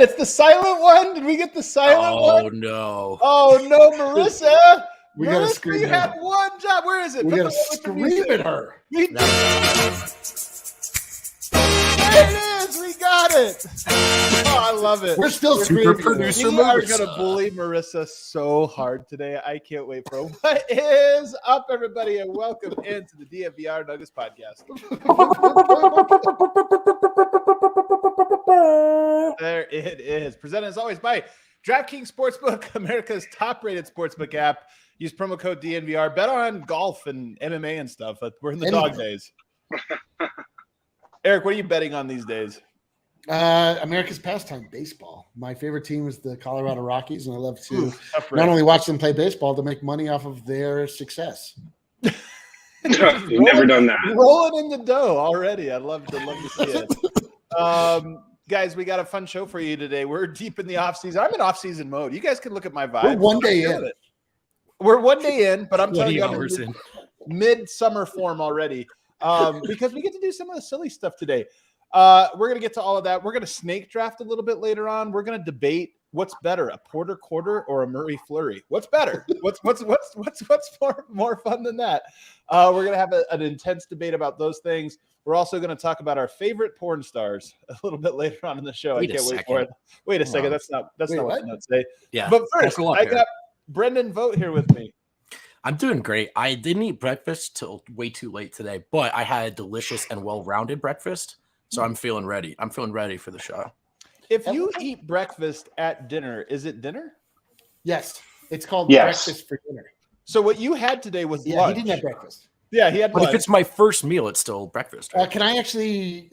it. It's the silent one. Did we get the silent one? Oh, no. Oh, no, Marissa. We got to scream. You had one job. Where is it? We got to scream at her. There it is. We got it. Oh, I love it. We're still Super screaming. producer We are Marissa. going to bully Marissa so hard today. I can't wait for it. What is up, everybody, and welcome into the DNVR Nuggets podcast. There it is. Presented as always by DraftKings Sportsbook, America's top-rated sportsbook app. Use promo code DNVR. Bet on golf and MMA and stuff. We're in the dog days. Eric, what are you betting on these days? America's pastime, baseball. My favorite team is the Colorado Rockies, and I love to not only watch them play baseball, to make money off of their success. You've never done that. Rolling in the dough already. I'd love to see it. Guys, we got a fun show for you today. We're deep in the offseason. I'm in offseason mode. You guys can look at my vibe. We're one day in. We're one day in, but I'm telling you, I'm in mid-summer form already because we get to do some of the silly stuff today. We're going to get to all of that. We're going to snake draft a little bit later on. We're going to debate what's better, a Porter Quarter or a Murray Flurry. What's better? What's more fun than that? We're going to have an intense debate about those things. We're also going to talk about our favorite porn stars a little bit later on in the show. I can't wait for it. Wait a second. That's not what the notes say. Yeah. But first, I got Brendan Vogt here with me. I'm doing great. I didn't eat breakfast till way too late today, but I had a delicious and well-rounded breakfast, so I'm feeling ready. I'm feeling ready for the show. If you eat breakfast at dinner, is it dinner? Yes. It's called breakfast for dinner. So what you had today was lunch. Yeah, he didn't have breakfast. Yeah, he had But lunch. if it's my first meal, it's still breakfast. Right? Can I actually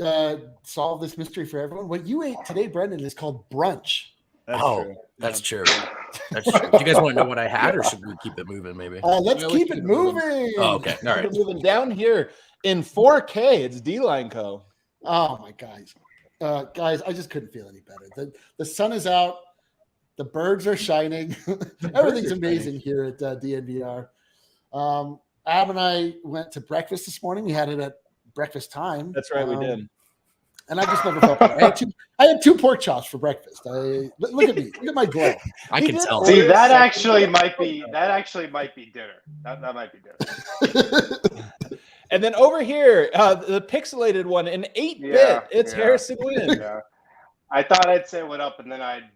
solve this mystery for everyone? What you ate today, Brendan, is called brunch. That's true. That's true. That's true. Do you guys want to know what I had, or should we keep it moving, maybe? Let's keep it moving. Oh, okay. All right. Moving down here in 4K. It's D-Line Co. Oh, my guys. Guys, I just couldn't feel any better. The sun is out. The birds are shining. Everything's amazing here at DNVR. Ab and I went to breakfast this morning. We had it at breakfast time. That's right, we did. And I just never felt better. I had two pork chops for breakfast. Look at me. Look at my glow. I can tell. See, that actually might be dinner. That might be dinner. And then over here, the pixelated one, an 8-bit. It's Harrison Wind. Yeah. I thought I'd say what up, and then I'd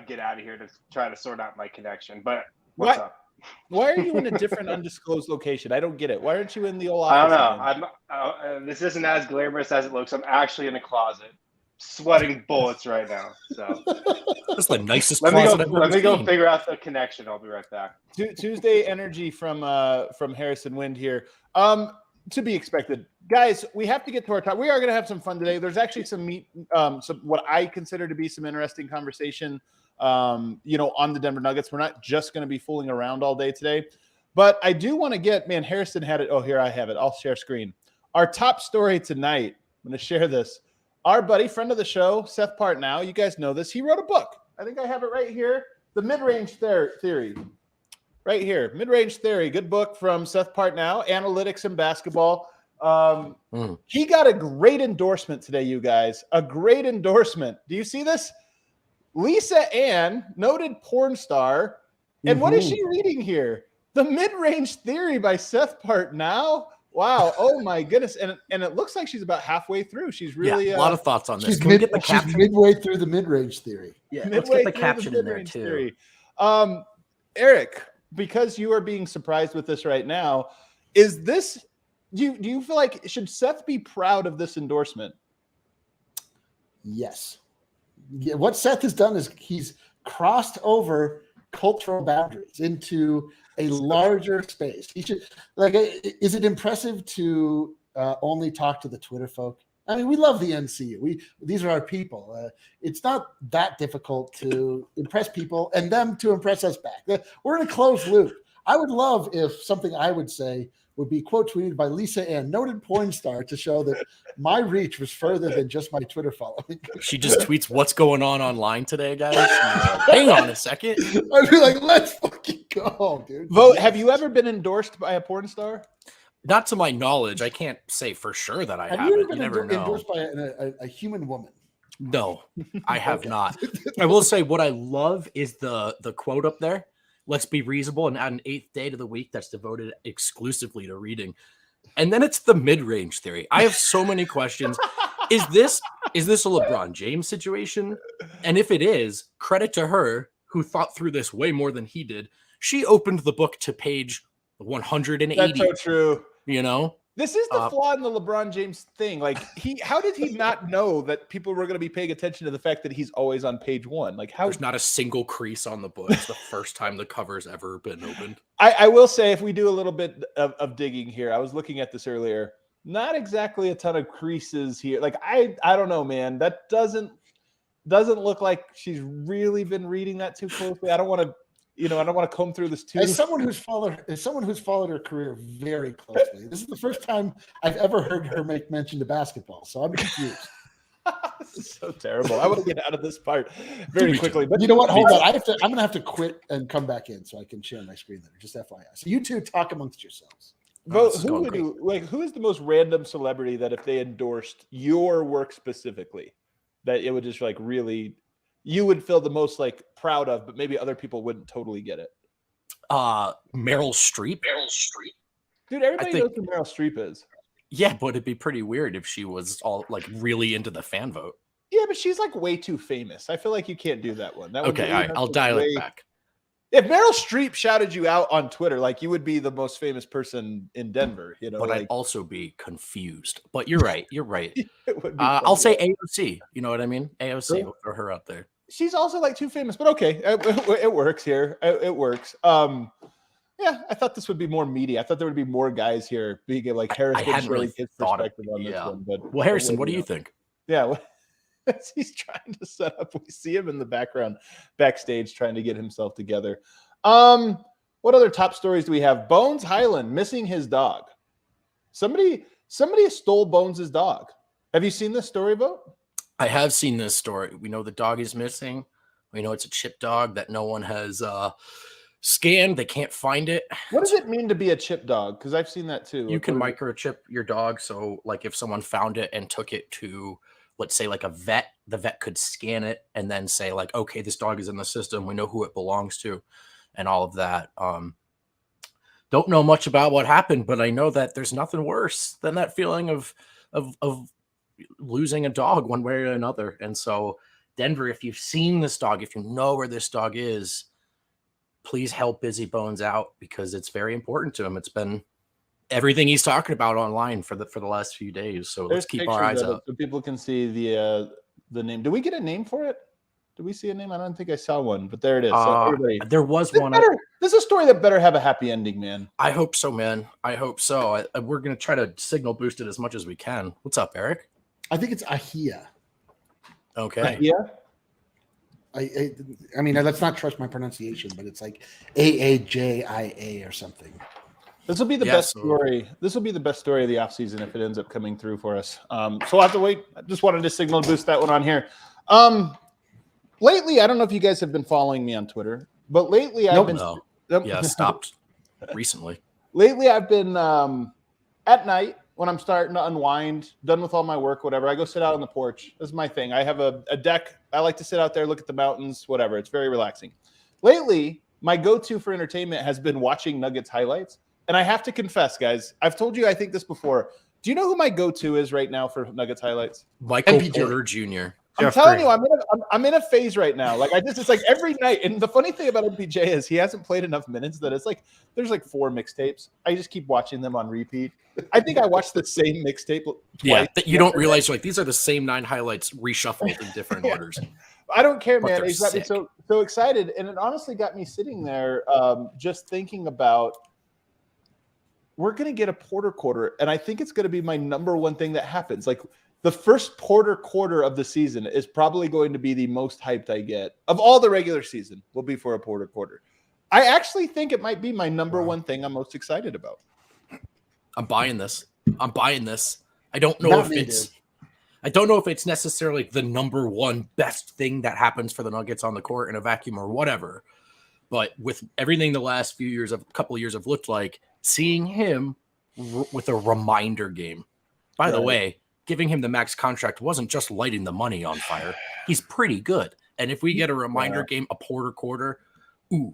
get out of here to try to sort out my connection. But what's up? Why are you in a different undisclosed location? I don't get it. Why aren't you in the old office? I don't know. This isn't as glamorous as it looks. I'm actually in a closet, sweating bullets right now. So that's the nicest let closet Let me go figure out the connection. I'll be right back. Tuesday energy from Harrison Wind here. To be expected, guys. We have to get to our top. We are going to have some fun today. There's actually some what I consider to be some interesting conversation. On the Denver Nuggets. We're not just going to be fooling around all day today, but I do want to get, Harrison had it. Oh, here I have it. I'll share screen. Our top story tonight. I'm going to share this. Our buddy, friend of the show, Seth Partnow. You guys know this. He wrote a book. I think I have it right here. The Mid-Range Theory. Right here. Mid-Range Theory. Good book from Seth Partnow. Analytics in basketball. He got a great endorsement today, you guys. A great endorsement. Do you see this? Lisa Ann, noted porn star. And what is she reading here? The Mid-Range Theory by Seth Partnow. Wow. Oh, my goodness. And it looks like she's about halfway through. She's really a lot of thoughts on this. She's midway through the Mid-Range Theory. Yeah, let's get the caption in there, too. Eric, because you are being surprised with this right now, is this – do you feel like – should Seth be proud of this endorsement? Yes. Yeah, what Seth has done is he's crossed over cultural boundaries into a larger space. He should, is it impressive to only talk to the Twitter folk? I mean, we love the NCU. These are our people. It's not that difficult to impress people and them to impress us back. We're in a closed loop. I would love if something I would say would be quote tweeted by Lisa Ann, noted porn star, to show that my reach was further than just my Twitter following. She just tweets what's going on online today, guys. Hang on a second. I'd be like, let's fucking go, dude. Vogt, have you ever been endorsed by a porn star? Not to my knowledge. I can't say for sure that I have. You ever You been never know. endorsed by a human woman? No, I have not. I will say what I love is the quote up there. Let's be reasonable and add an 8th day to the week that's devoted exclusively to reading. And then it's the mid-range theory. I have so many questions. Is this a LeBron James situation? And if it is, credit to her who thought through this way more than he did. She opened the book to page 180. That's so true. You know? This is the flaw in the LeBron James thing. Like how did he not know that people were going to be paying attention to the fact that he's always on page 1? Like there's not a single crease on the book. It's the first time the cover's ever been opened. I will say, if we do a little bit of digging here, I was looking at this earlier. Not exactly a ton of creases here. Like I don't know, man. That doesn't look like she's really been reading that too closely. I don't want to. I don't want to comb through this too. As someone who's followed her career very closely, this is the first time I've ever heard her make mention to basketball. So I'm confused. This is so terrible. I want to get out of this part very quickly. But you know what? Hold on. I'm going to have to quit and come back in so I can share my screen later. Just FYI. So you two talk amongst yourselves. Vogt, who is the most random celebrity that if they endorsed your work specifically, that it would just like really, you would feel the most like proud of, but maybe other people wouldn't totally get it? Meryl Streep. Dude, everybody knows who Meryl Streep is. Yeah, but it'd be pretty weird if she was all like really into the fan vote. Yeah, but she's like way too famous. I feel like you can't do that one. That okay, all right, I'll dial it back. If Meryl Streep shouted you out on Twitter, like you would be the most famous person in Denver, you know. But like, I'd also be confused. But you're right. You're right. I'll say AOC. You know what I mean? AOC. We'll throw her out there. She's also like too famous, but okay, it works here. It works. Yeah, I thought this would be more meaty. I thought there would be more guys here being like Harrison. I hadn't really his thought perspective on this one. But well, Harrison, what do you think? Yeah, he's trying to set up. We see him in the background, backstage, trying to get himself together. What other top stories do we have? Bones Highland missing his dog. Somebody stole Bones' dog. Have you seen this story, Vogt? I have seen this story. We know the dog is missing. We know it's a chip dog that no one has scanned. They can't find it. What does it mean to be a chip dog? Because I've seen that too. You can microchip your dog. So like if someone found it and took it to, let's say like a vet, the vet could scan it and then say like, okay, this dog is in the system. We know who it belongs to and all of that. Don't know much about what happened, but I know that there's nothing worse than that feeling of losing a dog one way or another. And so Denver, if you've seen this dog, if you know where this dog is, please help Busy Bones out because it's very important to him. It's been everything he's talking about online for the last few days. So let's keep our eyes out so people can see the name. Do we get a name for it? Do we see a name? I don't think I saw one, but there it is. So everybody, there was one. This is a story that better have a happy ending, man. I hope so, man. I hope so. We're going to try to signal boost it as much as we can. What's up, Eric? I think it's Ahia. Okay. Yeah. I mean, let's not trust my pronunciation, but it's like Aajia or something. This will be the best story. This will be the best story of the offseason if it ends up coming through for us. So we'll have to wait. I just wanted to signal boost that one on here. Lately, I don't know if you guys have been following me on Twitter, but lately I've been stopped recently. Lately, I've been at night when I'm starting to unwind, done with all my work, whatever. I go sit out on the porch. This is my thing. I have a deck. I like to sit out there, look at the mountains, whatever. It's very relaxing. Lately, my go-to for entertainment has been watching Nuggets highlights. And I have to confess, guys, I've told you I think this before. Do you know who my go-to is right now for Nuggets highlights? Michael Porter Jr. I'm telling you, I'm in a phase right now. Like it's like every night. And the funny thing about MPJ is he hasn't played enough minutes that it's like there's like 4 mixtapes. I just keep watching them on repeat. I think I watched the same mixtape twice. Yeah, that you don't realize like these are the same 9 highlights reshuffled in different orders. I don't care, man. It's got me so excited, and it honestly got me sitting there just thinking about we're gonna get a Porter quarter, and I think it's gonna be my number one thing that happens. Like the first Porter quarter of the season is probably going to be the most hyped I get of all the regular season. Will be for a Porter quarter. I actually think it might be my number one thing I'm most excited about. I'm buying this. I don't know if it's necessarily the number one best thing that happens for the Nuggets on the court in a vacuum or whatever. But with everything the last couple of years have looked like, seeing him with a reminder game. By the way, giving him the max contract wasn't just lighting the money on fire. He's pretty good. And if we get a reminder game, a Porter quarter, ooh,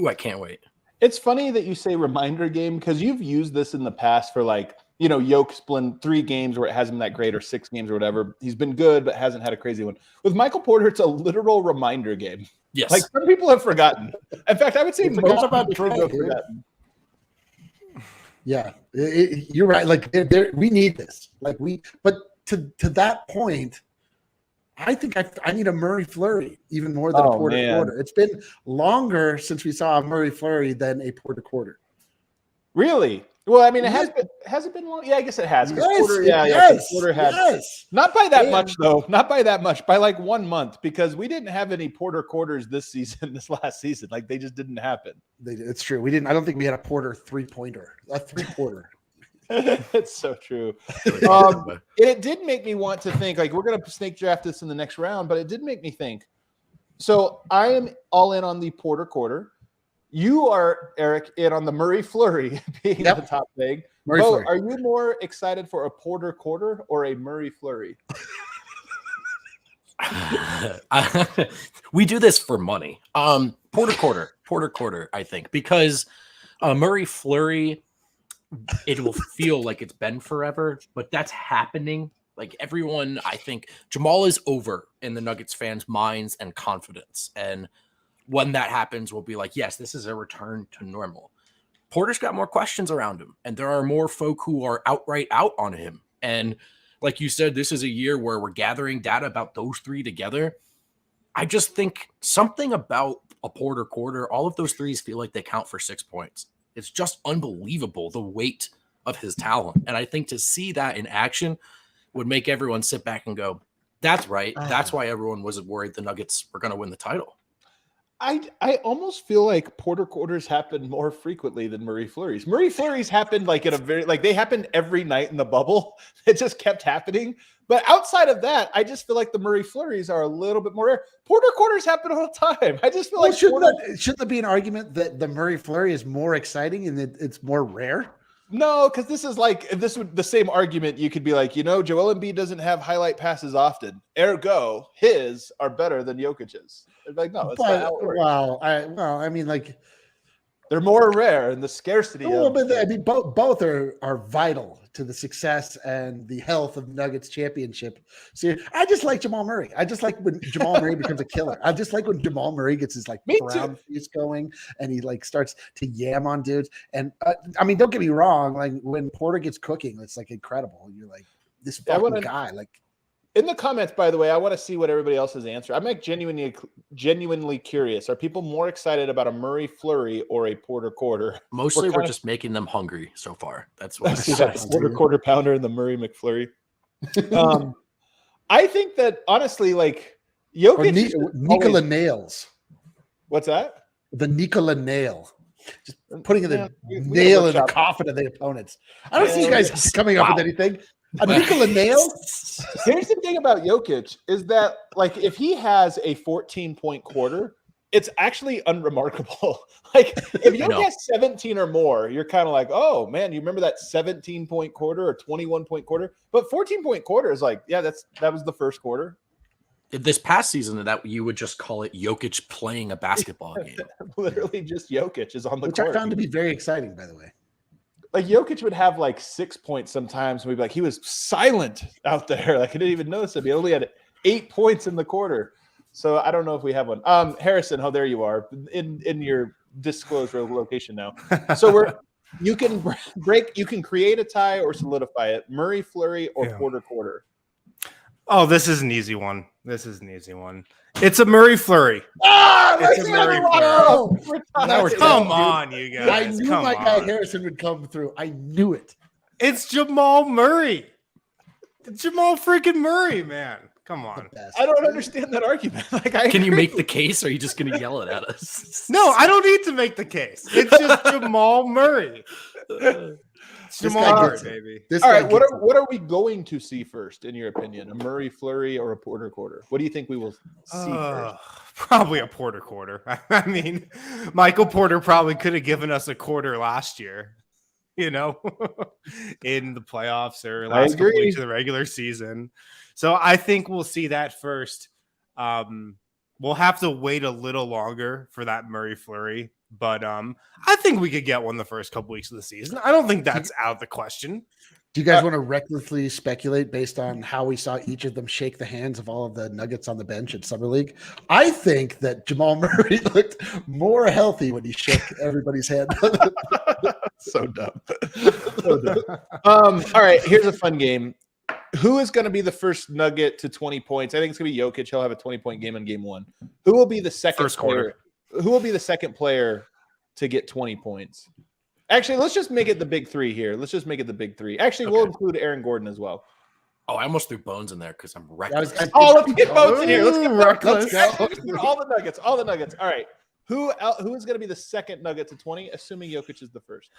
I can't wait. It's funny that you say reminder game because you've used this in the past for Yoke's been 3 games where it hasn't been that great or 6 games or whatever. He's been good, but hasn't had a crazy one. With Michael Porter, it's a literal reminder game. Yes. Like some people have forgotten. In fact, I would say most people have forgotten. Yeah, you're right. Like we need this. But to that point, I think I need a Murray Flurry even more than a Porter quarter. It's been longer since we saw a Murray Flurry than a Porter quarter. Really? Well, I mean, has it been long? Yeah, I guess it has. Yes, Porter had not by that much though. Not by that much. By like 1 month because we didn't have any Porter quarters this last season. Like they just didn't happen. It's true. We didn't. I don't think we had a Porter 3-pointer. A 3-quarter. It's so true. It did make me want to think. Like we're gonna snake draft this in the next round, but it did make me think. So I am all in on the Porter quarter. You are, Eric, in on the Murray Flurry being the top thing. Vogt, are you more excited for a Porter quarter or a Murray Flurry? We do this for money. Porter quarter, I think, because Murray Flurry, it will feel like it's been forever, but that's happening. Like everyone, I think Jamal is over in the Nuggets fans' minds and confidence. And when that happens, we'll be like, yes, this is a return to normal. Porter's got more questions around him, and there are more folk who are outright out on him. And like you said, this is a year where we're gathering data about those 3 together. I just think something about a Porter quarter, all of those threes feel like they count for 6 points. It's just unbelievable, the weight of his talent. And I think to see that in action would make everyone sit back and go, that's right. That's why everyone was worried the Nuggets were going to win the title. I almost feel like Porter quarters happen more frequently than Murray Flurries. Murray Flurries happened they happened every night in the bubble. It just kept happening. But outside of that, I just feel like the Murray Flurries are a little bit more rare. Porter quarters happen all the time. I just feel like shouldn't there be an argument that the Murray Flurry is more exciting and that it's more rare? No, because this would the same argument. You could be like, Joel Embiid doesn't have highlight passes often. Ergo, his are better than Jokic's. Like, no, it's not how it works. I mean, like they're more rare and the scarcity. Both are vital to the success and the health of Nuggets championship. See, I just like Jamal Murray. I just like when Jamal Murray becomes a killer. I just like when Jamal Murray gets his brown face going and he starts to yam on dudes. And don't get me wrong. Like when Porter gets cooking, it's incredible. You're like this fucking guy. Like in the comments, by the way, I want to see what everybody else's answer. I'm genuinely curious. Are people more excited about a Murray Flurry or a Porter quarter? Mostly, we're just making them hungry so far. That's what Porter quarter pounder and the Murray McFlurry. I think that honestly, Jokic, Nikola nails. What's that? The Nikola nail. Just putting the nail in the coffin of the opponents. I don't see you guys coming up with anything. A Nikola nail? Here's the thing about Jokic is that, if he has a 14-point quarter, it's actually unremarkable. If Jokic has 17 or more, you're kind of like, oh, man, you remember that 17-point quarter or 21-point quarter? But 14-point quarter is that was the first quarter. This past season, that you would just call it Jokic playing a basketball game. Literally just Jokic is on the court. Which I found to be very exciting, by the way. Jokic would have 6 points sometimes. And we'd be like, he was silent out there. I didn't even notice him. He only had 8 points in the quarter. So I don't know if we have one. Harrison, there you are in your disclosed location now. So you can create a tie or solidify it. Murray Flurry or Porter quarter. Oh, this is an easy one. It's a Murray Flurry. It's a Murray Flurry. Come on, you guys. I knew my guy Harrison would come through. I knew it. It's Jamal Murray. Jamal freaking Murray, man. Come on. I don't understand that argument. Can you make the case, or are you just going to yell it at us? No, I don't need to make the case. It's just Jamal Murray. Jamal Murray, baby. All right, what are we going to see first, in your opinion? A Murray Flurry or a Porter quarter? What do you think we will see first? Probably a Porter quarter. I mean, Michael Porter probably could have given us a quarter last year. in the playoffs or I last couple agree. weeks of the regular season. So I think we'll see that first. We'll have to wait a little longer for that Murray Flurry, but I think we could get one the first couple weeks of the season. I don't think that's out of the question. Do you guys want to recklessly speculate based on how we saw each of them shake the hands of all of the Nuggets on the bench at Summer League? I think that Jamal Murray looked more healthy when he shook everybody's hand. So dumb. So dumb. All right, here's a fun game. Who is going to be the first Nugget to 20 points? I think it's going to be Jokic. He'll have a 20-point game in game one. Who will be the second First player? quarter. Who will be the second player to get 20 points? Actually, let's just make it the big three here. Let's just make it the big three. Actually, we'll include Aaron Gordon as well. Oh, I almost threw Bones in there because I'm reckless. Let's get Bones in here. Let's get reckless. all the Nuggets. All the Nuggets. All right. Who is going to be the second Nugget to 20, assuming Jokic is the first?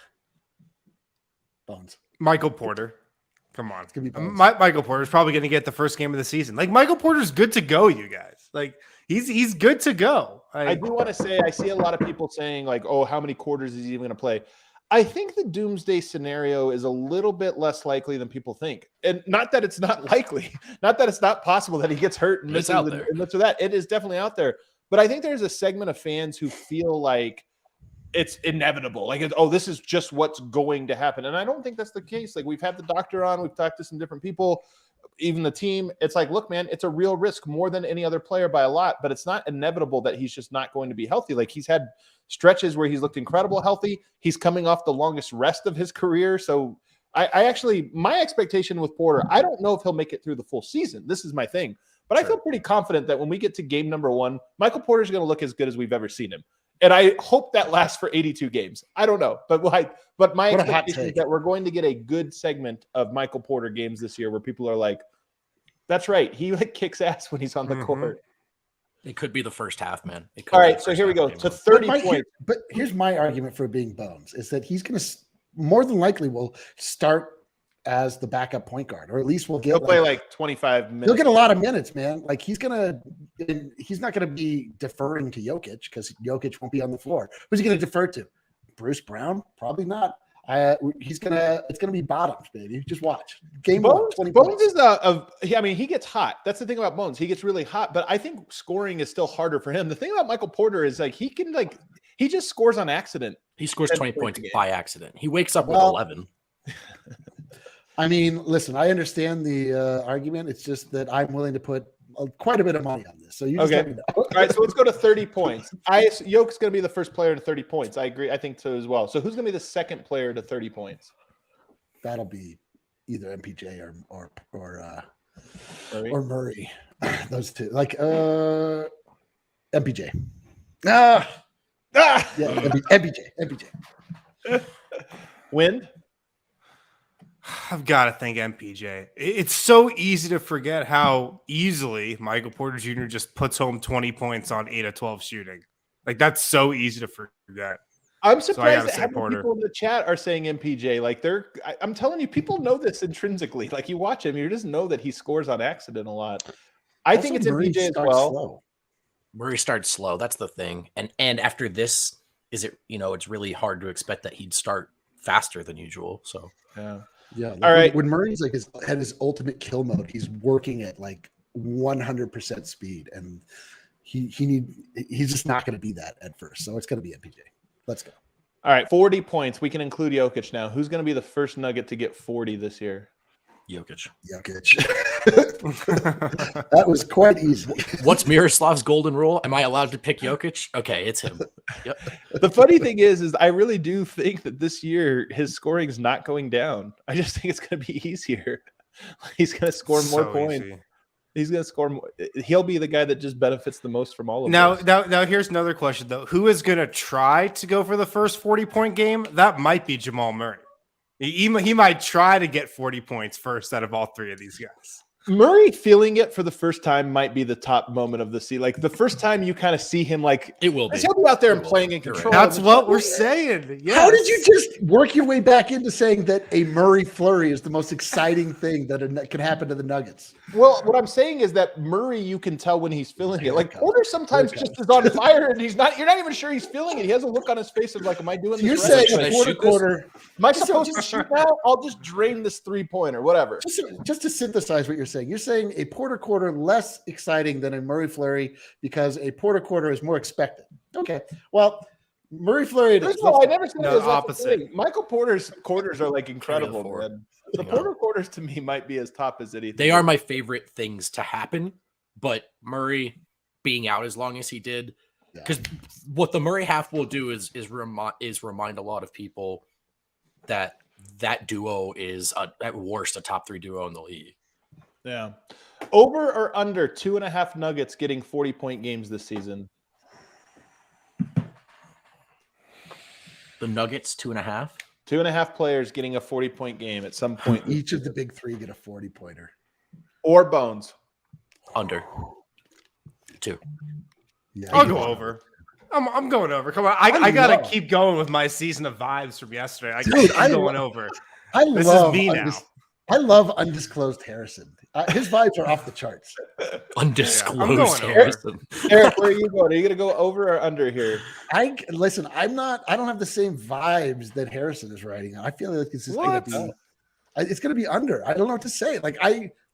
Bones. Michael Porter. Come on. It's gonna be Bones. Michael Porter's probably going to get the first game of the season. Like, Michael Porter's good to go, you guys. Like, he's good to go. I do want to say, I see a lot of people saying, like, oh, how many quarters is he even going to play? I think the doomsday scenario is a little bit less likely than people think. And not that it's not likely, not that it's not possible that he gets hurt and misses out there. and this or that. It is definitely out there. But I think there's a segment of fans who feel like it's inevitable. Like, this is just what's going to happen. And I don't think that's the case. Like, we've had the doctor on, we've talked to some different people, even the team. It's like, look, man, it's a real risk more than any other player by a lot, but it's not inevitable that he's just not going to be healthy. Like, he's had stretches where he's looked incredible healthy. He's coming off the longest rest of his career. So I actually, my expectation with Porter, I don't know if he'll make it through the full season. This is my thing. But I feel pretty confident that when we get to game number one, Michael Porter's going to look as good as we've ever seen him. And I hope that lasts for 82 games. I don't know. But my expectation is that we're going to get a good segment of Michael Porter games this year where people are like, that's right. He kicks ass when he's on the court. It could be the first half, man. All right, so here we go to 30 points. But here's my argument for being Bones is that he's going to more than likely will start as the backup point guard, or at least we'll get. He'll play like 25 minutes. He'll get a lot of minutes, man. Like he's not going to be deferring to Jokic because Jokic won't be on the floor. Who's he going to defer to? Bruce Brown? Probably not. It's gonna be bottoms, baby. Just watch. Game Bones, 20 Bones is he gets hot. That's the thing about Bones. He gets really hot, but I think scoring is still harder for him. The thing about Michael Porter is he just scores on accident. He scores 20 points by accident. He wakes up with 11. I mean, listen, I understand the argument. It's just that I'm willing to put quite a bit of money on this. So you just let me know. All right, so let's go to 30 points. Yoke's going to be the first player to 30 points. I agree. I think so as well. So who's going to be the second player to 30 points? That'll be either MPJ or Murray. Those two. Like MPJ. Yeah, MPJ. Wind? I've got to think MPJ. It's so easy to forget how easily Michael Porter Jr. just puts home 20 points on 8 of 12 shooting. Like, that's so easy to forget. I'm surprised that how many people in the chat are saying MPJ. Like, I'm telling you, people know this intrinsically. Like, you watch him, you just know that he scores on accident a lot. I think it's MPJ as well. Slow. Murray starts slow. That's the thing. And after this, it's really hard to expect that he'd start faster than usual. So yeah. All right. When Murray's at his ultimate kill mode, he's working at 100% speed, and he's just not going to be that at first. So it's going to be MPJ. Let's go. All right, 40 points. We can include Jokic now. Who's going to be the first Nugget to get 40 this year? Jokic. That was quite easy. What's Miroslav's golden rule? Am I allowed to pick Jokic? Okay, it's him. Yep. The funny thing is I really do think that this year his scoring is not going down. I just think it's going to be easier. He's going to score more points. Easy. He's going to score more. He'll be the guy that just benefits the most from all of this. Now, here's another question, though. Who is going to try to go for the first 40-point game? That might be Jamal Murray. He might try to get 40 points first out of all three of these guys. Murray feeling it for the first time might be the top moment of the season. Like the first time you kind of see him, like It will be. he'll be out there It and will playing be. in You're control. right. That's what we're saying. Yes. How did you just work your way back into saying that a Murray Flurry is the most exciting thing that can happen to the Nuggets? Well, what I'm saying is that Murray, you can tell when he's feeling it. Like Porter sometimes Here it just is on fire and he's not. You're not even sure he's feeling it. He has a look on his face of like, "Am I doing So you're this saying right? Should I a shoot quarter. Am I supposed to shoot now? I'll just drain this 3-pointer, whatever." Just to synthesize what you're saying a Porter quarter less exciting than a Murray Flurry because a Porter quarter is more expected. Okay, well, Murray Flurry. It is. No, I never said No, it was opposite. Michael Porter's quarters are like incredible, 4. man. The Yeah. Porter quarters to me might be as top as anything. They are my favorite things to happen, but Murray being out as long as he did, because what the Murray half will do is remind a lot of people that duo is at worst a top 3 duo in the league. Yeah. Over or under 2.5 Nuggets getting 40-point games this season? The Nuggets 2.5. 2.5 players getting a 40-point game at some point. Each of the big 3 get a 40-pointer. Or Bones. Under 2. Yeah, I'll go over. I'm going over. Come on. I got to love- keep going with my season of vibes from yesterday. Dude, I'm going over. This love is me now. I love undisclosed Harrison. His vibes are off the charts. Undisclosed I'm going over. Harrison. Eric, where are you going? Are you going to go over or under here? I don't have the same vibes that Harrison is writing. I feel like it's just What? it's going to be under. I don't know what to say. Like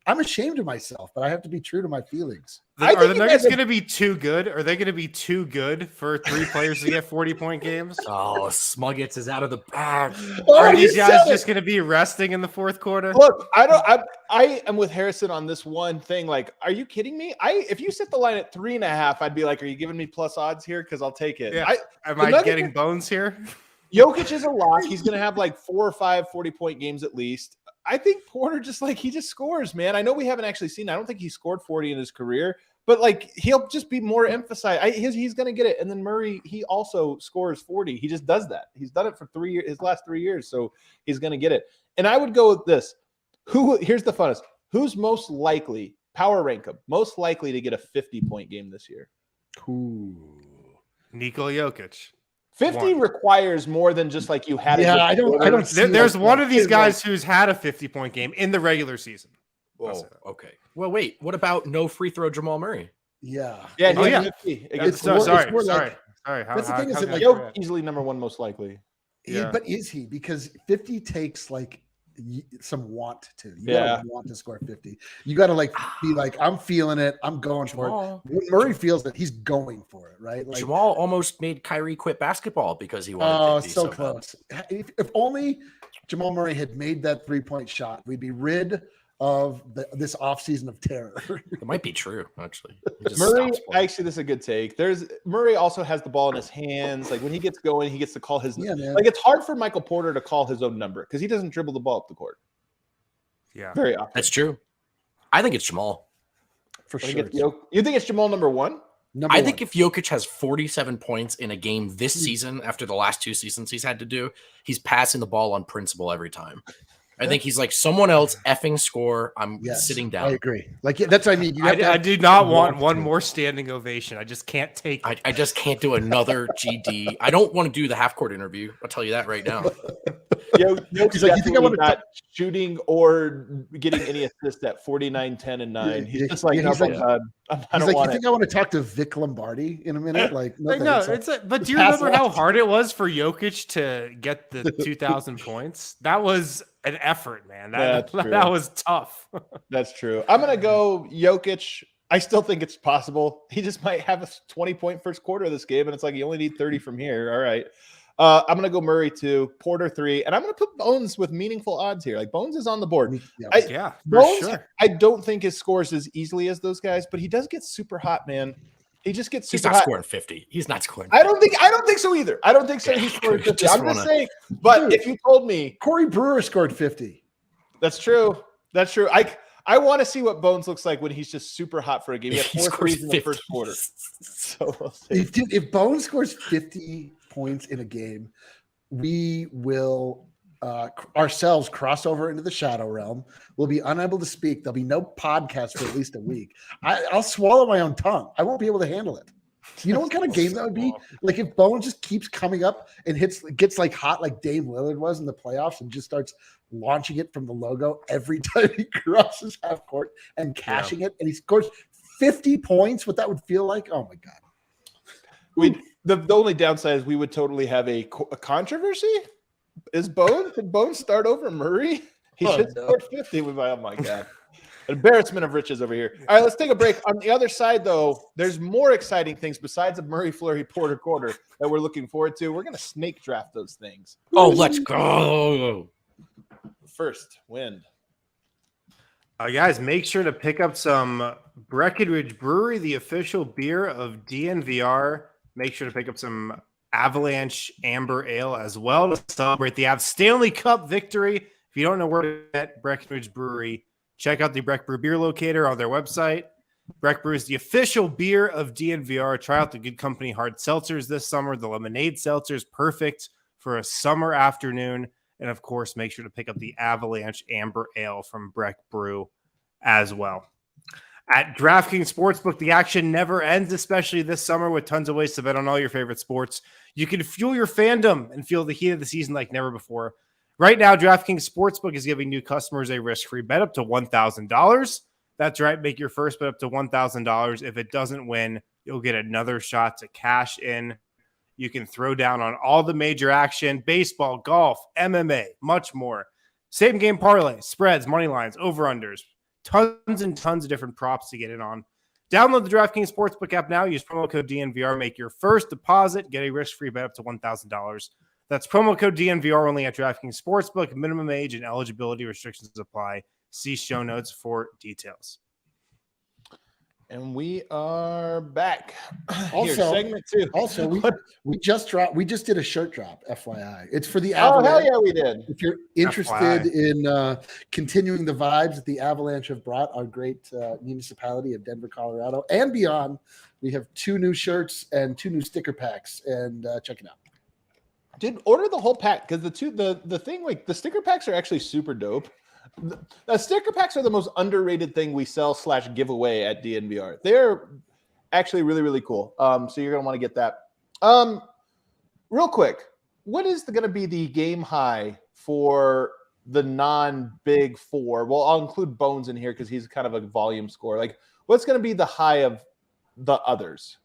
I'm ashamed of myself, but I have to be true to my feelings. I Are think the you Nuggets guys are- going to be too good? Are they going to be too good for 3 players to get 40-point games? Oh, Smuggets is out of the bag. Are you these guys said it. just going to be resting in the fourth quarter? Look, I am with Harrison on this one thing. Like, are you kidding me? If you set the line at 3.5, I'd be like, are you giving me plus odds here? Because I'll take it. Yeah. Am the I Nuggets getting are- bones here? Jokic is a lock. He's going to have like 4 or 5 40-point games at least. I think Porter he just scores, man. I know we haven't actually seen. I don't think he scored 40 in his career, but like he'll just be more emphasized. He's going to get it. And then Murray, he also scores 40. He just does that. He's done it for 3 years, his last 3 years, so he's going to get it. And I would go with this. Here's the funnest. Who's most likely? Power rank him. Most likely to get a 50-point game this year. Nikola Jokic. 50 One. requires more than just like you had. Yeah, I don't see There's like one that. of these guys who's had a 50-point game in the regular season. Oh, okay. Well, wait. What about no free throw Jamal Murray? Yeah. Yeah, Oh, he yeah. had 50 It's against more- sorry. more like- Sorry. That's the thing is that, like, Jokic easily number one most likely. Yeah. But is he? Because 50 takes like some want to. You Yeah. gotta want to score 50. You gotta like be like, I'm feeling it. I'm going for it. Jamal, When Murray feels that he's going for it, right? Like, Jamal almost made Kyrie quit basketball because he wanted oh, 50 so bad. close. If only Jamal Murray had made that 3-point shot, we'd be rid of this offseason of terror. It might be true, actually. He just Murray, stops playing. actually, this is a good take. Murray also has the ball in his hands. Like when he gets going, he gets to call his. Yeah, man. Like it's hard for Michael Porter to call his own number because he doesn't dribble the ball up the court Yeah. very often. That's true. I think it's Jamal. For I think sure. it's you think it's Jamal number one? Number I one. think if Jokic has 47 points in a game this season after the last 2 seasons he's had to do, he's passing the ball on principle every time. I think he's like someone else effing score. I'm Yes, sitting I down. agree. Like that's what I mean. You have to I have do not want want one to. more standing ovation. I just can't take it. I just can't do another GD. I don't want to do the half court interview. I'll tell you that right now. Jokic He's like, you think I definitely wanna not shooting or getting any assists at 49, 10, and 9. He's Yeah, just like, yeah, no, he's like- I'm done. I He's don't like, you want it. think I want to talk to Vic Lombardi in a minute? Like, no, Like, no, thanks. Like, but do you pass remember how left. hard it was for Jokic to get the 2,000 points? That was an effort, man. That's true. That was tough. That's true. I'm going to go Jokic. I still think it's possible. He just might have a 20-point first quarter of this game, and it's like you only need 30 from here. All right. I'm going to go Murray 2, Porter 3, and I'm going to put Bones with meaningful odds here. Like Bones is on the board. Yeah. Yeah, for Bones, sure. I don't think his scores as easily as those guys, but he does get super hot, man. He just gets He's super not hot. scoring 50. He's not scoring. I don't think so either. I don't think so. He's scoring 50. Just I'm just wanna- saying. But Dude. if you told me Corey Brewer scored 50. that's true, that's true. I want to see what Bones looks like when he's just super hot for a game. He had He 4 scores threes in the first 50. quarter. So we'll see. If Bones scores 50 points in a game, we will ourselves cross over into the shadow realm. We'll be unable to speak. There'll be no podcast for at least a week. I'll swallow my own tongue. I won't be able to handle it. You know what kind of game that would be? Like if Bones just keeps coming up and gets like hot like Dame Lillard was in the playoffs and just starts launching it from the logo every time he crosses half court and cashing it, and he scores 50 points, what that would feel like. Oh my God. The only downside is we would totally have a controversy. Did Bones start over Murray? He should score 50. Oh my God. Embarrassment of riches over here. All right, let's take a break. On the other side, though, there's more exciting things besides the Murray Flurry Porter quarter that we're looking forward to. We're going to snake draft those things. Oh, let's go. First, wind. Guys, make sure to pick up some Breckenridge Brewery, the official beer of DNVR. Make sure to pick up some Avalanche Amber Ale as well to celebrate the Avs Stanley Cup victory. If you don't know where to get Breckenridge Brewery, check out the Breck Brew Beer Locator on their website. Breck Brew is the official beer of DNVR. Try out the Good Company hard seltzers this summer. The lemonade seltzer is perfect for a summer afternoon. And, of course, make sure to pick up the Avalanche Amber Ale from Breck Brew as well. At DraftKings Sportsbook, the action never ends, especially this summer with tons of ways to bet on all your favorite sports. You can fuel your fandom and feel the heat of the season like never before. Right now, DraftKings Sportsbook is giving new customers a risk-free bet up to $1,000. That's right. Make your first bet up to $1,000. If it doesn't win, you'll get another shot to cash in. You can throw down on all the major action, baseball, golf, MMA, much more. Same game parlay, spreads, money lines, over-unders, tons and tons of different props to get in on. Download the DraftKings Sportsbook app now. Use promo code DNVR. Make your first deposit. Get a risk-free bet up to $1,000. That's promo code DNVR only at DraftKings Sportsbook. Minimum age and eligibility restrictions apply. See show notes for details. And we are back. Also, segment 2. Also, we just did a shirt drop, FYI. It's for the Oh, Avalanche. hell yeah, we did. If you're interested in continuing the vibes that the Avalanche have brought our great municipality of Denver, Colorado, and beyond, we have 2 new shirts and 2 new sticker packs, and check it out. Dude, order the whole pack because the thing, like the sticker packs are actually super dope. The sticker packs are the most underrated thing we sell / give away at DNVR. They're actually really, really cool. So you're going to want to get that. Real quick, what is going to be the game high for the non-big 4? Well, I'll include Bones in here because he's kind of a volume scorer. Like, what's going to be the high of the others?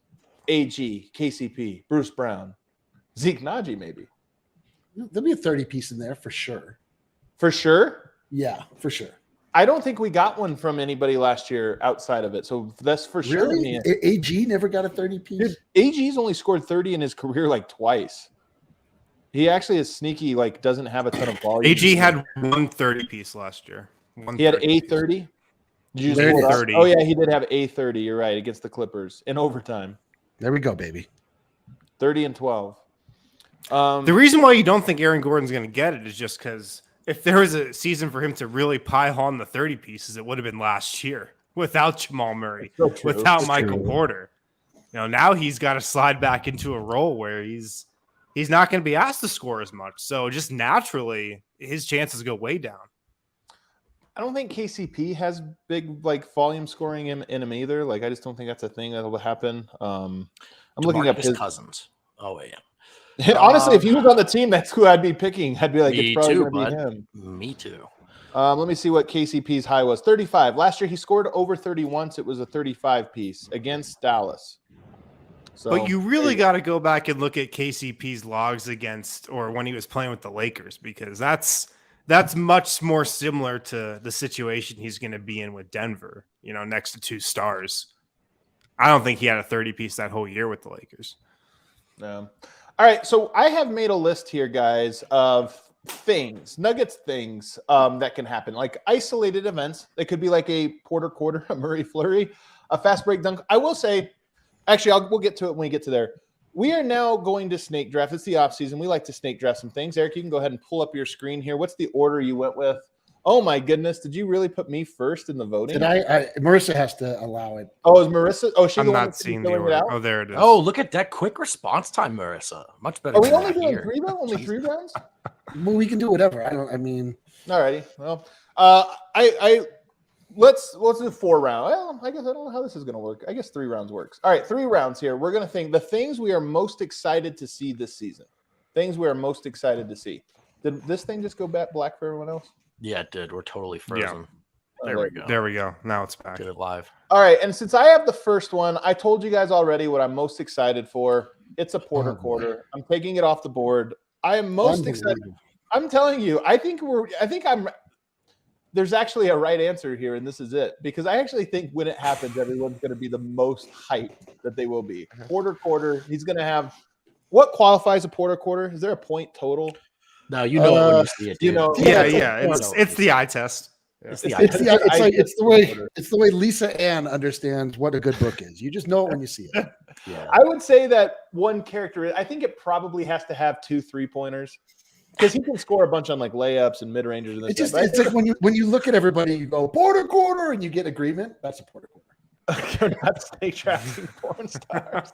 AG, KCP, Bruce Brown, Zeke Naji, maybe. There'll be a 30 piece in there for sure. For sure? Yeah, for sure. I don't think we got one from anybody last year outside of it. So that's for sure. Really? AG never got a 30 piece? Dude, AG's only scored 30 in his career like twice. He actually is sneaky, like doesn't have a ton of volume. AG had 130 piece last year. He had a 30? Did you just 30. Oh, yeah, he did have a 30. You're right, against the Clippers in overtime. There we go, baby. 30 and 12. The reason why you don't think Aaron Gordon's going to get it is just because if there was a season for him to really pile on the 30 pieces, it would have been last year without Jamal Murray, without Michael Porter. You know, now he's got to slide back into a role where he's not going to be asked to score as much. So just naturally, his chances go way down. I don't think KCP has big like volume scoring in him either. Like I just don't think that's a thing that will happen. I'm looking up his Cousins. Oh yeah. Honestly, if he was on the team, that's who I'd be picking. I'd be like, it's probably going to be him. Me too. Let me see what KCP's high was. 35. Last year, he scored over 30 once. It was a 35 piece against Dallas. So, but you really got to go back and look at KCP's logs against or when he was playing with the Lakers, because that's much more similar to the situation he's going to be in with Denver, you know, next to 2 stars. I don't think he had a 30 piece that whole year with the Lakers. No. All right, so I have made a list here, guys, of things, Nuggets things that can happen, like isolated events. They could be like a Porter quarter, a Murray Flurry, a fast break dunk. I will say, actually, we'll get to it when we get to there. We are now going to snake draft. It's the offseason. We like to snake draft some things. Eric, you can go ahead and pull up your screen here. What's the order you went with? Oh, my goodness. Did you really put me first in the voting? Did I Marissa has to allow it. Oh, is Marissa? Oh, I'm not seeing the order. Oh, there it is. Oh, look at that quick response time, Marissa. Much better. Are we only doing 3 though? Only 3 rounds? Well, we can do whatever. Alrighty. Well, let's do 4 rounds. Well, I guess I don't know how this is going to work. I guess 3 rounds works. All right, 3 rounds here. We're going to think the things we are most excited to see this season. Things we are most excited to see. Did this thing just go back black for everyone else? Yeah, it did. We're totally frozen. There we go. There we go. Now it's back. Did it live. All right, and since I have the first one, I told you guys already what I'm most excited for. It's a Porter quarter. I'm taking it off the board. I am most excited. I'm telling you, there's actually a right answer here, and this is it. Because I actually think when it happens, everyone's going to be the most hyped that they will be. Porter quarter, he's going to have – what qualifies a Porter quarter? Is there a point total? No, you know it when you see it, dude. You know, Yeah. It's the eye test. It's the It's the way Lisa Ann understands what a good book is. You just know it when you see it. Yeah. I would say that one character, I think it probably has to have 2 3-pointers because he can score a bunch on like layups and mid rangers. And it's like when you look at everybody, you go Porter quarter, and you get agreement. That's a Porter quarter. You're not stay tracking porn stars.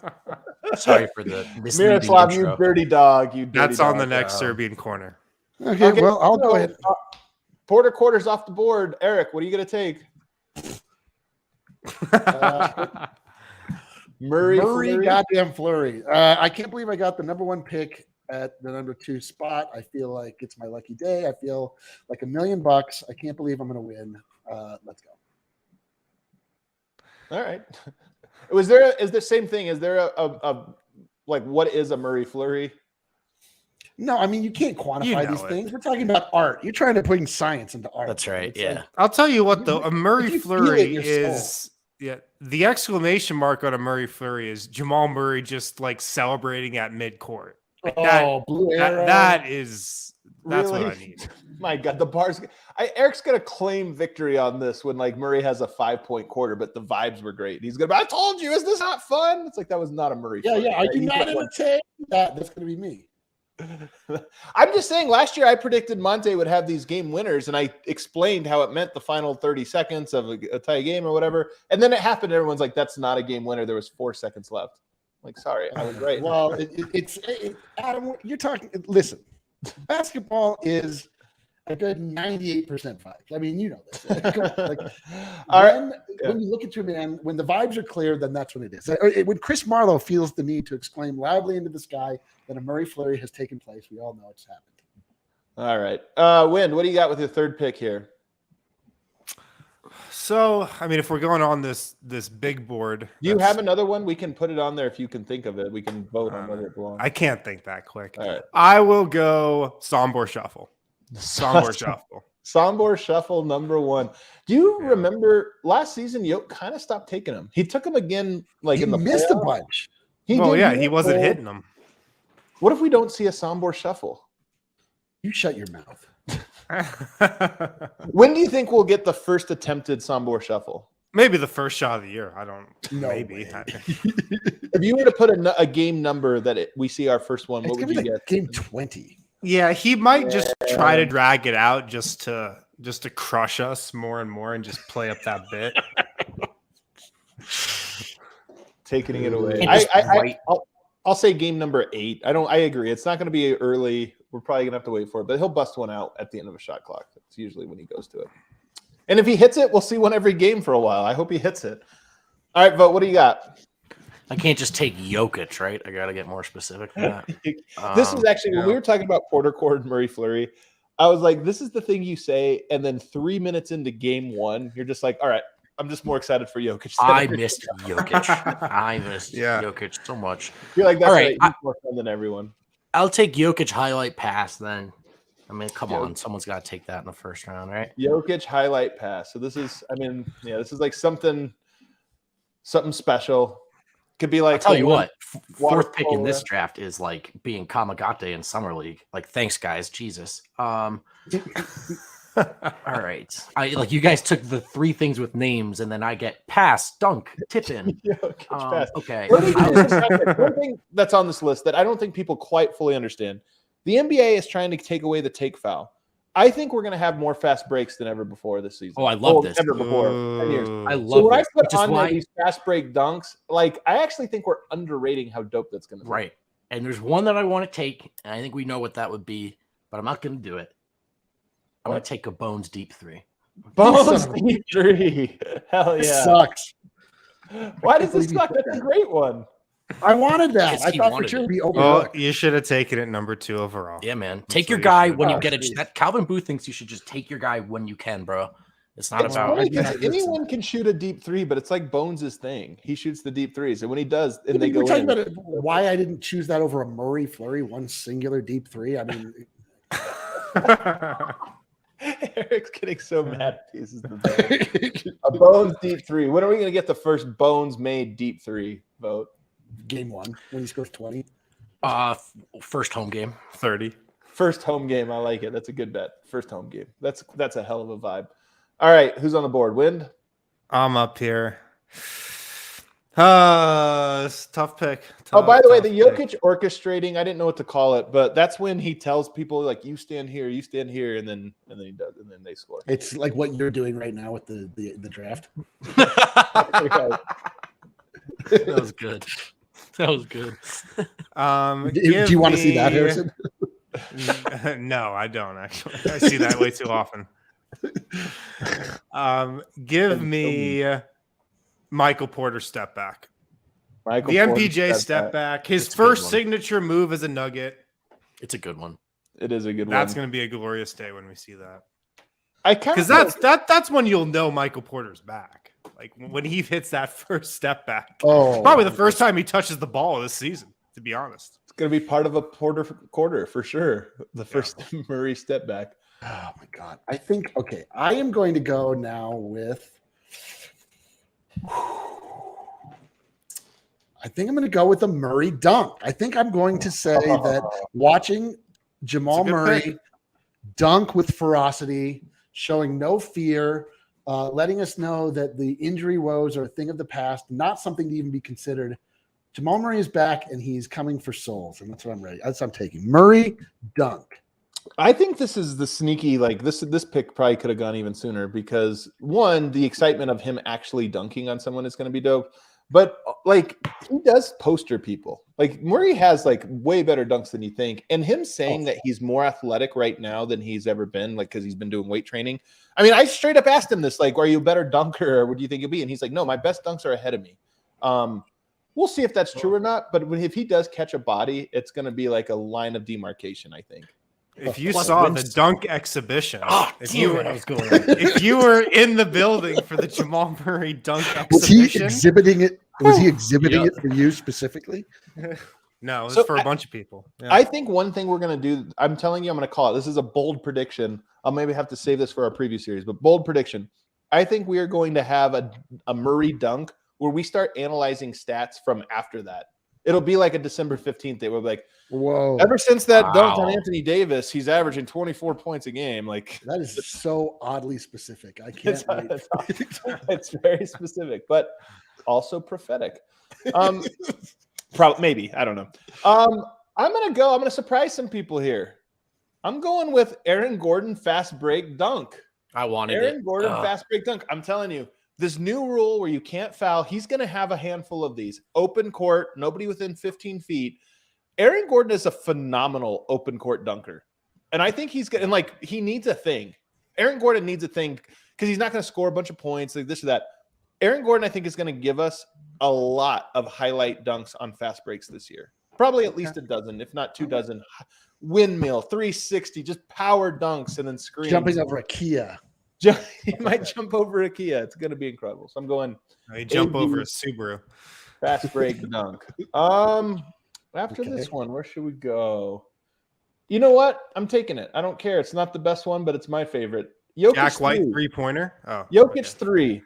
Sorry for the Miroslav, you dirty dog. That's on the next Serbian corner. Okay, well, I'll go ahead. Porter quarters off the board. Eric, what are you going to take? Murray goddamn Flurry. I can't believe I got the number 1 pick at the number 2 spot. I feel like it's my lucky day. I feel like $1 million. I can't believe I'm going to win. Let's go. All right. Is the same thing? Is there a like what is a Murray Flurry? No, I mean you can't quantify these things. We're talking about art. You're trying to bring science into art. That's right. It's Yeah. like, I'll tell you what though, a Murray Flurry is soul. the exclamation mark on a Murray Flurry is Jamal Murray just like celebrating at midcourt. Like blue arrow. That's Really? what I need. My God, the bars. Eric's gonna claim victory on this when like Murray has a 5-point quarter, but the vibes were great. He's gonna. I told you, is this not fun? It's like that was not a Murray. Yeah, Flurry, yeah. right? Are you not entertained? That's gonna be me. I'm just saying. Last year, I predicted Monte would have these game winners, and I explained how it meant the final 30 seconds of a tie game or whatever. And then it happened. Everyone's like, "That's not a game winner." There was 4 seconds left. I'm like, sorry, I was right. Well, Adam, you're talking. Listen, basketball is a good 98% vibes. I mean, you know this. When you look at your man, when the vibes are clear, then that's when it is. When Chris Marlowe feels the need to exclaim loudly into the sky that a Murray Flurry has taken place, we all know it's happened. All right. Wind, what do you got with your 3rd pick here? So, I mean, if we're going on this big board, Do you have another one? We can put it on there if you can think of it. We can vote on whether it belongs. I can't think that quick. All right. I will go Sombor Shuffle. Sombor Shuffle. Sombor Shuffle number 1. Do you remember last season? Yoke kind of stopped taking him. He took him again, like in the missed playoffs. a bunch. He wasn't hitting them. What if we don't see a Sombor Shuffle? You shut your mouth. When do you think we'll get the first attempted Sombor Shuffle? Maybe the first shot of the year. I don't. No maybe. way. If you were to put a game number that we see our first one, what would you get? Game 20. Yeah, he might just try to drag it out just to crush us more and more and just play up that bit. Taking it away. And I'll say game number 8. I agree. It's not going to be early. We're probably going to have to wait for it, but he'll bust one out at the end of a shot clock. That's usually when he goes to it. And if he hits it, we'll see one every game for a while. I hope he hits it. All right, Vogt, what do you got? I can't just take Jokic, right? I got to get more specific than that. This is actually, when we were talking about Porter Cord and Murray Flurry, I was like, this is the thing you say, and then 3 minutes into game 1, you're just like, all right, I'm just more excited for Jokic. I missed Jokic. I missed Jokic so much. You're like, that's all right. He's more fun than everyone. I'll take Jokic highlight pass then. I mean, come on. Someone's got to take that in the first round, right? Jokic highlight pass. So this is, this is like something special. Could be like, I'll tell you what, 4th pick in this draft is like being Kamagate in Summer League. Like, thanks, guys. Jesus. All right. You guys took the 3 things with names, and then I get pass, dunk, tip in. Pass. Okay. One thing that's on this list that I don't think people quite fully understand. The NBA is trying to take away the take foul. I think we're going to have more fast breaks than ever before this season. Oh, I love this. Ever before. 10 years. I love so when this. I put on there these fast break dunks, like I actually think we're underrating how dope that's going to be. Right. And there's one that I want to take, and I think we know what that would be. but I'm not going to do it. I'm going to take a Bones deep three. Bones deep three. Hell It yeah. sucks. Why does this suck? That's a great one. I wanted that. Because I he thought for wanted sure it. it'd be Well, overlooked. you should have taken it number 2 overall. Yeah, man. That's Take your what you guy should when you have get done. it. That Calvin Booth thinks you should just take your guy when you can, bro. It's not It's about. funny because listen. anyone can shoot a deep three, but it's like Bones' thing. He shoots the deep threes, and when he does, and they We're go talking in. about it, why I didn't choose that over a Murray Flurry, one singular deep three. I mean, Eric's getting so mad at pieces of the a Bones deep three. When are we going to get the first Bones made deep three vote? game 1 when he scores 20. First home game. 30. First home game. I like it. That's a good bet. First home game. That's a hell of a vibe. All right, who's on the board? Wind. I'm up here. It's a tough pick. Oh, by the way, Tough the pick. Jokic orchestrating, I didn't know what to call it, but that's when he tells people like you stand here, and then he does, and then they score. It's like what you're doing right now with the draft. That was good. That was good. Do you want to see that, Harrison? No, I don't actually. I see that way too often. Give me Michael Porter step back. Michael The Porter MPJ step back. His It's a good first one. signature move as a Nugget. It's a good one. It is a good That's one. going to be a glorious day when we see that. I kind Because of that's when you'll know Michael Porter's back. Like when he hits that first step back. Oh, Probably the first time he touches the ball this season, to be honest. it's going to be part of a Porter quarter for sure. The first Murray step back. Oh my God. I think, okay, I am going to go now with, I think I'm going to go with a Murray dunk. I think I'm going to say that watching Jamal It's a good Murray pick. dunk with ferocity, showing no fear, letting us know that the injury woes are a thing of the past, not something to even be considered. Jamal Murray is back and he's coming for souls, and that's what I'm ready. That's what I'm taking. Murray dunk. I think this is the sneaky, like this pick probably could have gone even sooner because one, the excitement of him actually dunking on someone is going to be dope. But like he does poster people. Like Murray has like way better dunks than you think. And him saying that he's more athletic right now than he's ever been, like because he's been doing weight training. I mean, I straight up asked him this, like, are you a better dunker or what do you think you'll be? And he's like, no, my best dunks are ahead of me. We'll see if that's true or not. But if he does catch a body, it's going to be like a line of demarcation, I think. If you Plus saw wins- the dunk exhibition, if damn you it, I was going. if you were in the building for the Jamal Murray dunk Was he exhibition, exhibiting it? Was he exhibiting Yep. it for you specifically? no, it's So for a bunch of people. Yeah. I think one thing we're going to do, I'm telling you, I'm going to call it. This is a bold prediction. I'll maybe have to save this for our preview series, but bold prediction. I think we are going to have a Murray dunk where we start analyzing stats from after that. It'll be like a December 15th day. We'll be like, Whoa. ever since that dunk on Wow. Anthony Davis, he's averaging 24 points a game. Like That is so oddly specific. I can't wait. it's very specific, but also prophetic. Probably, maybe, I don't know. I'm gonna surprise some people here. I'm going with Aaron Gordon fast break dunk. I wanted Aaron it. Gordon Ugh. fast break dunk. I'm telling you, this new rule where you can't foul, he's going to have a handful of these. Open court, nobody within 15 feet. Aaron Gordon is a phenomenal open court dunker. And I think he's going to, like, he needs a thing. Aaron Gordon needs a thing because he's not going to score a bunch of points, like this or that. Aaron Gordon, I think, is going to give us a lot of highlight dunks on fast breaks this year. Probably at least a dozen, if not 2 dozen. Windmill, 360, just power dunks and then screens. Jumping over a Kia. He might jump over a Kia. It's going to be incredible. So I'm going They jump AD. over a Subaru. fast break dunk. After Okay. this one, where should we go? You know what? I'm taking it. I don't care. It's not the best one, but it's my favorite. Jokic Jack White 3. 3-pointer. Oh, Jokic okay. 3.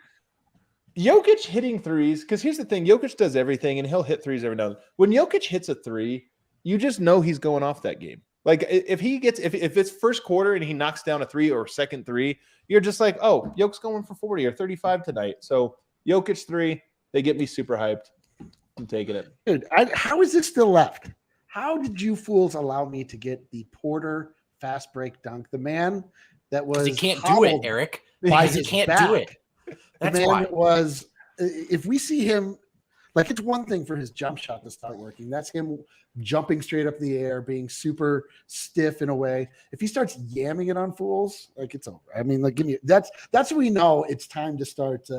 Jokic hitting threes, because here's the thing. Jokic does everything, and he'll hit threes every now and then. When Jokic hits a 3, you just know he's going off that game. Like if it's first quarter and he knocks down a 3 or second 3, you're just like, oh, Jokic's going for 40 or 35 tonight. So Jokic 3, they get me super hyped. I'm taking it. Dude, how is this still left? How did you fools allow me to get the Porter fast break dunk? The man that was Because he can't do it, hobbled Eric. by Because he his can't back. do it. The That's man why. that was, if we see him, Like, it's one thing for his jump shot to start working. That's him jumping straight up in the air, being super stiff in a way. If he starts yamming it on fools, like, it's over. I mean, like, that's when we know it's time to start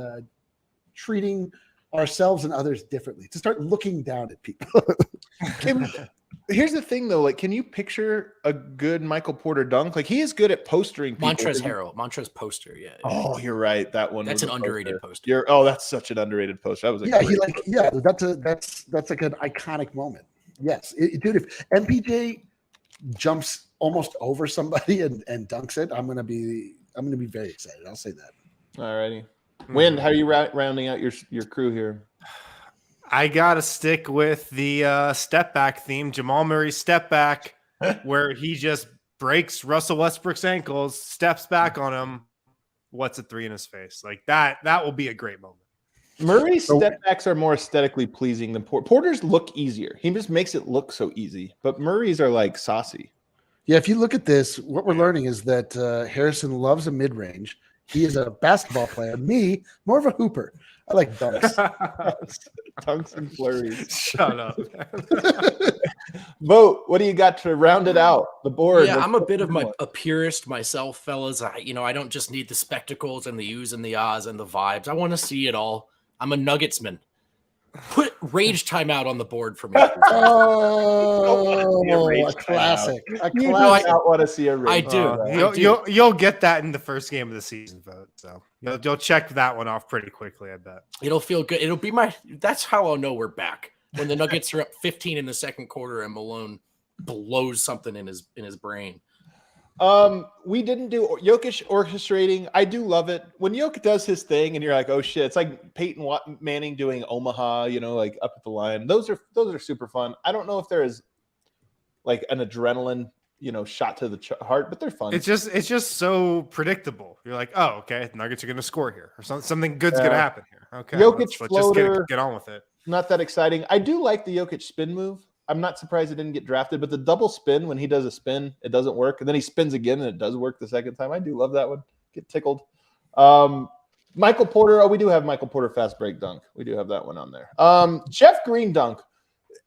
treating ourselves and others differently, to start looking down at people. Here's the thing, though. Like, can you picture a good Michael Porter dunk? Like, he is good at postering people. Montrezl poster, yeah. Oh, you're right. That one. That's an underrated poster. That's such an underrated poster. That was that's like an iconic moment. Yes, dude. If MPJ jumps almost over somebody and dunks it, I'm gonna be very excited. I'll say that. All righty. Wind, how are you rounding out your crew here? I got to stick with the step back theme, Jamal Murray's step back, where he just breaks Russell Westbrook's ankles, steps back on him. What's a three in his face? Like that will be a great moment. Murray's step backs are more aesthetically pleasing than Porter's look easier. He just makes it look so easy, but Murray's are like saucy. Yeah, if you look at this, what we're learning is that Harrison loves a mid-range. He is a basketball player. Me, more of a hooper. I like dunks. Dunks and flurries. Shut up. Vogt, what do you got to round it out? The board. Yeah, I'm a bit of a purist myself, fellas. I don't just need the spectacles and the oohs and the ahs and the vibes. I want to see it all. I'm a Nuggetsman. Put Rage Timeout on the board for me. A classic. I want to see a rage. I do. You'll get that in the first game of the season, Vogt. So you'll check that one off pretty quickly, I bet. It'll feel good. It'll be that's how I'll know we're back. When the Nuggets are up 15 in the second quarter and Malone blows something in his brain. We didn't do Jokic orchestrating. I do love it when Jokic does his thing, and you're like, "Oh shit!" It's like Peyton Manning doing Omaha, like up at the line. Those are super fun. I don't know if there is like an adrenaline, shot to the heart, but they're fun. It's just so predictable. You're like, "Oh, okay, the Nuggets are going to score here, or something good's going to happen here." Okay, Jokic let's floater, just get on with it. Not that exciting. I do like the Jokic spin move. I'm not surprised it didn't get drafted, but the double spin, when he does a spin, it doesn't work. And then he spins again and it does work the second time. I do love that one. Get tickled. Michael Porter. Oh, we do have Michael Porter fast break dunk. We do have that one on there. Jeff Green dunk.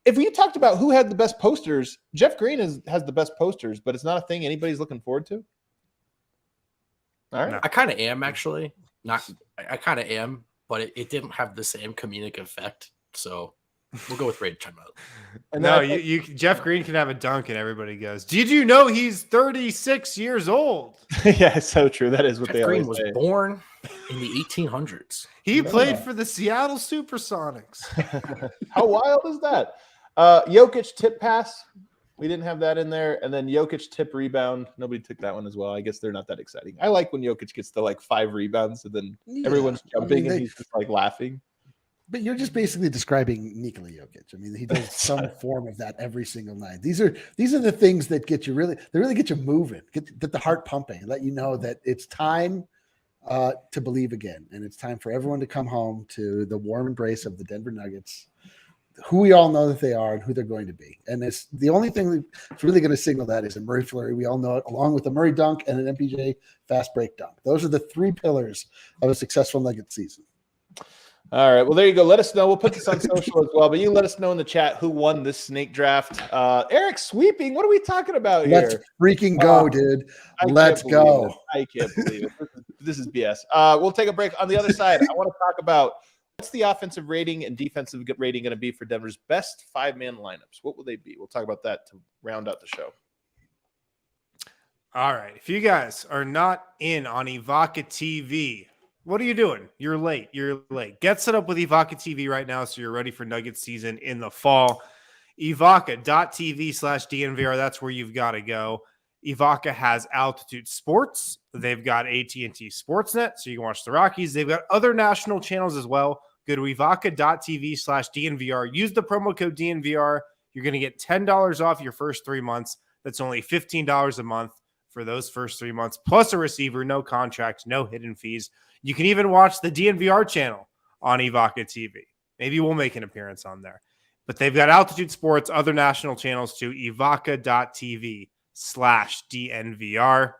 If we talked about who had the best posters, Jeff Green has the best posters, but it's not a thing anybody's looking forward to. All right. No. I kind of am, actually. I kind of am, but it didn't have the same comedic effect. So we'll go with Rage Timeout. No, Jeff Green can have a dunk and everybody goes, "Did you know he's 36 years old?" Yeah, it's so true. That is what Jeff Green was say. born in the 1800s. He played for the Seattle Supersonics. How wild is that? Jokic tip pass. We didn't have that in there. And then Jokic tip rebound. Nobody took that one as well. I guess they're not that exciting. I like when Jokic gets to like 5 rebounds and then everyone's jumping and he's just like laughing. But you're just basically describing Nikola Jokic. I mean, he does some form of that every single night. These are the things that get you really get you moving, get the heart pumping, let you know that it's time to believe again. And it's time for everyone to come home to the warm embrace of the Denver Nuggets, who we all know that they are and who they're going to be. And it's the only thing that's really going to signal that is a Murray Flurry. We all know it, along with a Murray dunk and an MPJ fast break dunk. Those are the 3 pillars of a successful Nugget season. All right. Well, there you go. Let us know. We'll put this on social as well, but you let us know in the chat who won this snake draft. Eric sweeping. What are we talking about here? Let's freaking go, dude. Let's go. I can't believe it. This is BS. We'll take a break. On the other side, I want to talk about what's the offensive rating and defensive rating going to be for Denver's best 5-man lineups. What will they be? We'll talk about that to round out the show. All right. If you guys are not in on Evoca TV, what are you doing? You're late. Get set up with Evoca TV right now so you're ready for Nugget season in the fall. Evoca.tv/DNVR. That's where you've got to go. Evoca has Altitude Sports. They've got AT&T Sportsnet, so you can watch the Rockies. They've got other national channels as well. Go to Evoca.tv/DNVR. Use the promo code DNVR. You're going to get $10 off your first 3 months. That's only $15 a month for those first 3 months, plus a receiver, no contract, no hidden fees. You can even watch the DNVR channel on Evoca TV. Maybe we'll make an appearance on there. But they've got Altitude Sports, other national channels too, Evoca.tv/DNVR.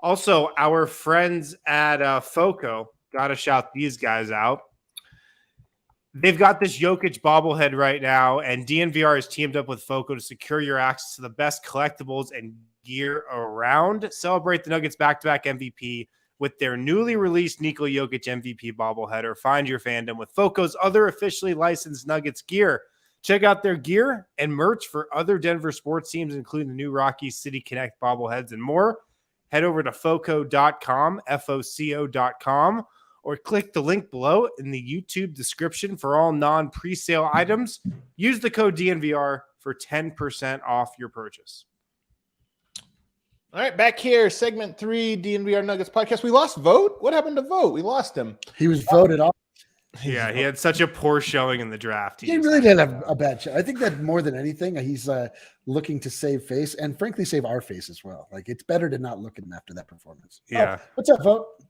Also, our friends at FOCO, got to shout these guys out. they've got this Jokic bobblehead right now, and DNVR has teamed up with Vogt to secure your access to the best collectibles and gear around. Celebrate the Nuggets back-to-back MVP with their newly released Nikola Jokic MVP bobblehead, or find your fandom with Vogt's other officially licensed Nuggets gear. Check out their gear and merch for other Denver sports teams, including the new Rockies City Connect bobbleheads and more. Head over to foco.com, FOCO.com, or click the link below in the YouTube description for all non-presale items. Use the code DNVR for 10% off your purchase. All right, back here, segment 3, DNVR Nuggets podcast. We lost Vogt. What happened to Vogt? We lost him. He was voted off. Yeah, he had such a poor showing in the draft. He really did have a bad show. I think that more than anything, he's looking to save face and frankly save our face as well. Like, it's better to not look at him after that performance. Yeah. Oh, what's up, Vogt?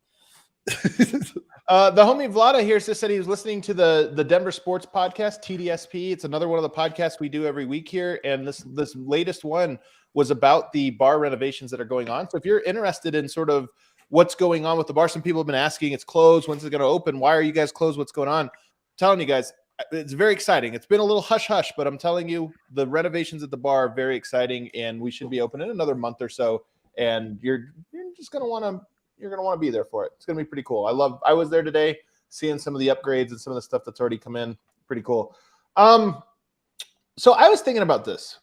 The homie Vlada here just said he was listening to the Denver Sports Podcast, TDSP. It's another one of the podcasts we do every week here, and this latest one was about the bar renovations that are going on. So if you're interested in sort of what's going on with the bar, some people have been asking, it's closed, when's it going to open? Why are you guys closed? What's going on? I'm telling you guys, it's very exciting. It's been a little hush-hush, but I'm telling you, the renovations at the bar are very exciting, and we should be open in another month or so, and you're just going to want to you're going to want to be there for it. It's going to be pretty cool. I was there today seeing some of the upgrades and some of the stuff that's already come in. Pretty cool. So I was thinking about this.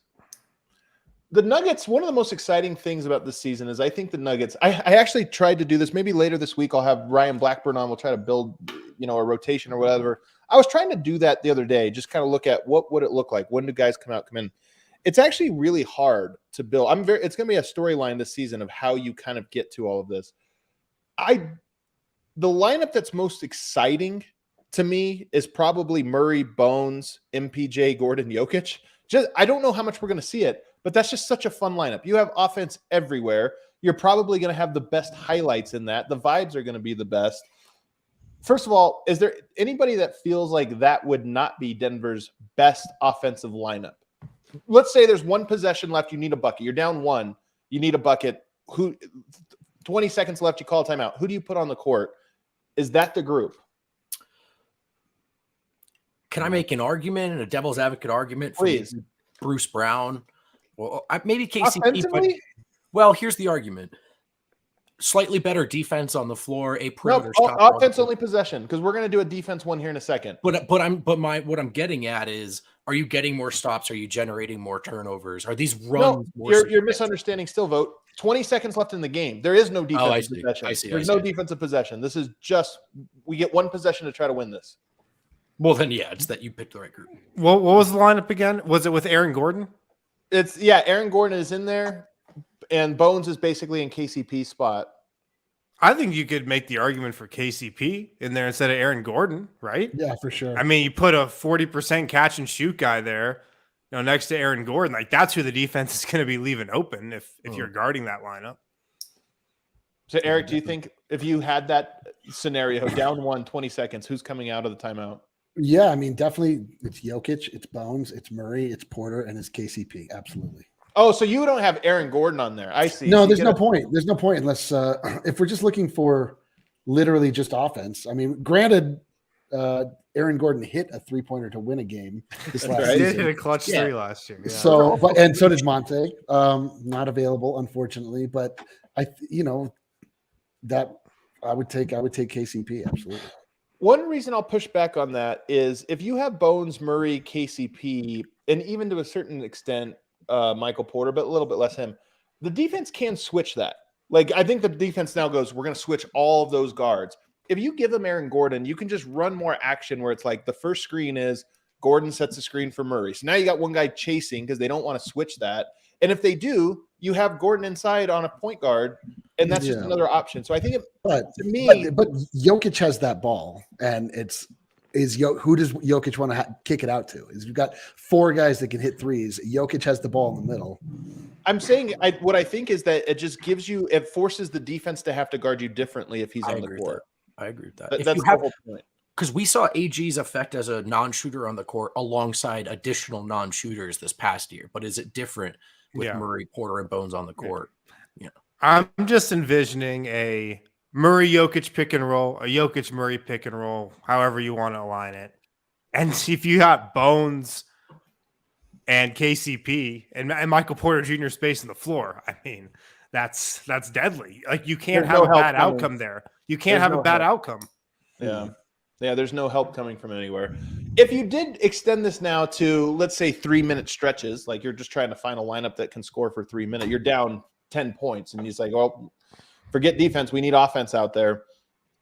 The Nuggets, one of the most exciting things about this season is I think the Nuggets, I actually tried to do this. Maybe later this week I'll have Ryan Blackburn on. We'll try to build, a rotation or whatever. I was trying to do that the other day, just kind of look at what would it look like? When do guys come in? It's actually really hard to build. It's going to be a storyline this season of how you kind of get to all of this. The lineup that's most exciting to me is probably Murray, Bones, MPJ, Gordon, Jokic. I don't know how much we're going to see it, but that's just such a fun lineup. You have offense everywhere. You're probably going to have the best highlights in that. The vibes are going to be the best. First of all, is there anybody that feels like that would not be Denver's best offensive lineup? Let's say there's one possession left. You need a bucket. You're down one. You need a bucket. 20 seconds left. You call a timeout. Who do you put on the court? Is that the group? Can I make an argument and a devil's advocate argument for Please. Bruce Brown? Well, maybe KCP, but here's the argument. Slightly better defense on the floor, a perimeter stop. Offense only possession, because we're going to do a defense one here in a second. But what I'm getting at is, are you getting more stops? Are you generating more turnovers? Are these runs? You're misunderstanding still, Vogt. 20 seconds left in the game. There is no defensive possession. There's no defensive possession. This is just, we get one possession to try to win this. Well, then, yeah, it's that you picked the right group. What was the lineup again? Was it with Aaron Gordon? Aaron Gordon is in there, and Bones is basically in KCP's spot. I think you could make the argument for KCP in there instead of Aaron Gordon, right? Yeah, for sure. I mean, you put a 40% catch and shoot guy there, next to Aaron Gordon. Like, that's who the defense is going to be leaving open if you're guarding that lineup. So, Eric, do you think if you had that scenario, down 20 seconds, who's coming out of the timeout? Yeah, I mean, definitely it's Jokic, it's Bones, it's Murray, it's Porter, and it's KCP. Absolutely. Oh, so you don't have Aaron Gordon on there. I see. No, there's no point. There's no point unless if we're just looking for literally just offense. I mean, granted, Aaron Gordon hit a 3-pointer to win a game this last season. He did hit a clutch 3 last year. Yeah. So, and so did Monte. Not available, unfortunately, but that I would take KCP, absolutely. One reason I'll push back on that is if you have Bones, Murray, KCP, and even to a certain extent, Michael Porter, but a little bit less him, the defense can switch that. Like, I think the defense now goes, we're going to switch all of those guards. If you give them Aaron Gordon, you can just run more action where it's like the first screen is Gordon sets a screen for Murray. So now you got one guy chasing because they don't want to switch that. And if they do, you have Gordon inside on a point guard, and that's just another option. So I think but Jokic has that ball, and who does Jokic want to kick it out to? You've got 4 guys that can hit threes. Jokic has the ball in the middle. I'm saying what I think is that it just it forces the defense to have to guard you differently if he's on the court. I agree with that. That's the whole point. Because we saw AG's effect as a non-shooter on the court alongside additional non-shooters this past year. But is it different with Murray, Porter, and Bones on the court? Yeah. I'm just envisioning a Murray-Jokic pick and roll, a Jokic-Murray pick and roll, however you want to align it. And if you got Bones and KCP and Michael Porter Jr. spacing the floor, I mean, that's deadly. Like, you can't There's have no a help bad coming. outcome there. You can't There's have no a bad help. outcome. Yeah. Yeah, there's no help coming from anywhere. If you did extend this now to, let's say, 3-minute stretches, like you're just trying to find a lineup that can score for 3 minutes, you're down 10 points, and he's like, well, forget defense, we need offense out there.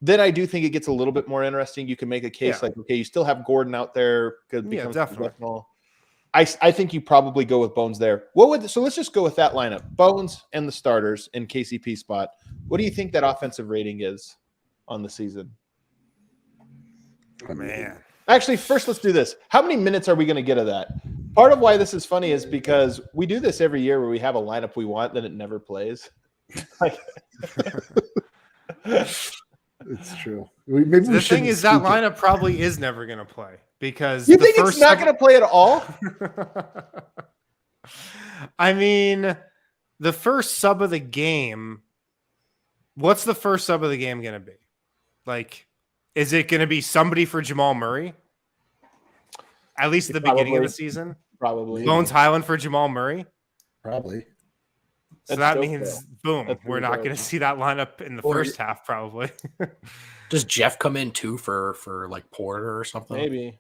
Then I do think it gets a little bit more interesting. You can make a case like, okay, you still have Gordon out there. Could become definitely. I think you probably go with Bones there. So let's just go with that lineup. Bones and the starters in KCP spot. What do you think that offensive rating is on the season? Man. Actually, first let's do this. How many minutes are we going to get of that? Part of why this is funny is because we do this every year where we have a lineup we want, then it never plays. It's true. Maybe the thing is that lineup probably is never going to play because you think it's not going to play at all? I mean, the first sub of the game. What's the first sub of the game going to be? Like, is it going to be somebody for Jamal Murray? At least at the beginning of the season? Probably. Bones Highland for Jamal Murray? Probably. So that means, boom, we're not going to see that lineup in the first half, probably. Does Jeff come in too for like Porter or something? Maybe.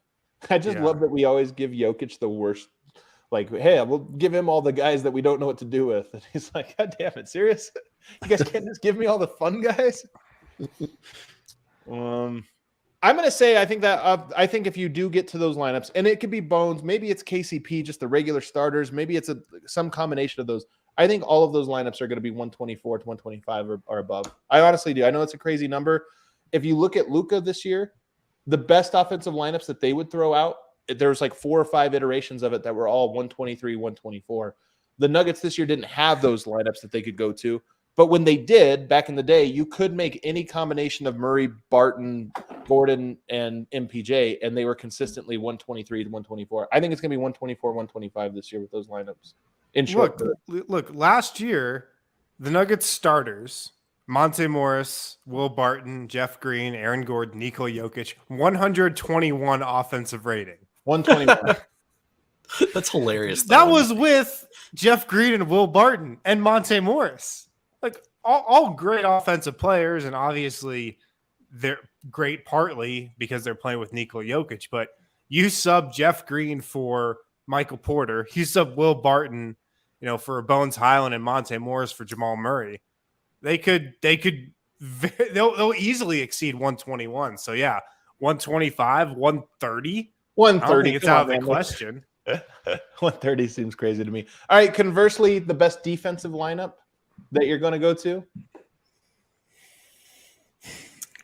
I just love that we always give Jokic the worst. Like, hey, we'll give him all the guys that we don't know what to do with. And he's like, God damn it, serious? You guys can't just give me all the fun guys? I'm going to say I think if you do get to those lineups, and it could be Bones, maybe it's KCP, just the regular starters, maybe it's some combination of those. I think all of those lineups are going to be 124 to 125 or above. I honestly do. I know it's a crazy number. If you look at Luka this year, the best offensive lineups that they would throw out, there was like 4 or 5 iterations of it that were all 123, 124. The Nuggets this year didn't have those lineups that they could go to. But when they did, back in the day, you could make any combination of Murray, Barton, Gordon, and MPJ, and they were consistently 123 to 124. I think it's going to be 124, 125 this year with those lineups. In short, look, last year, the Nuggets starters, Monte Morris, Will Barton, Jeff Green, Aaron Gordon, Nikola Jokic, 121 offensive rating. 121. That's hilarious. That was with Jeff Green and Will Barton and Monte Morris. Like, all great offensive players, and obviously they're great partly because they're playing with Nikola Jokic, but you sub Jeff Green for Michael Porter, you sub Will Barton, for Bones Highland and Monte Morris for Jamal Murray. They'll easily exceed 121. So yeah, 125, 130. 130. It's out of the question. 130 seems crazy to me. All right. Conversely, the best defensive lineup that you're going to go to?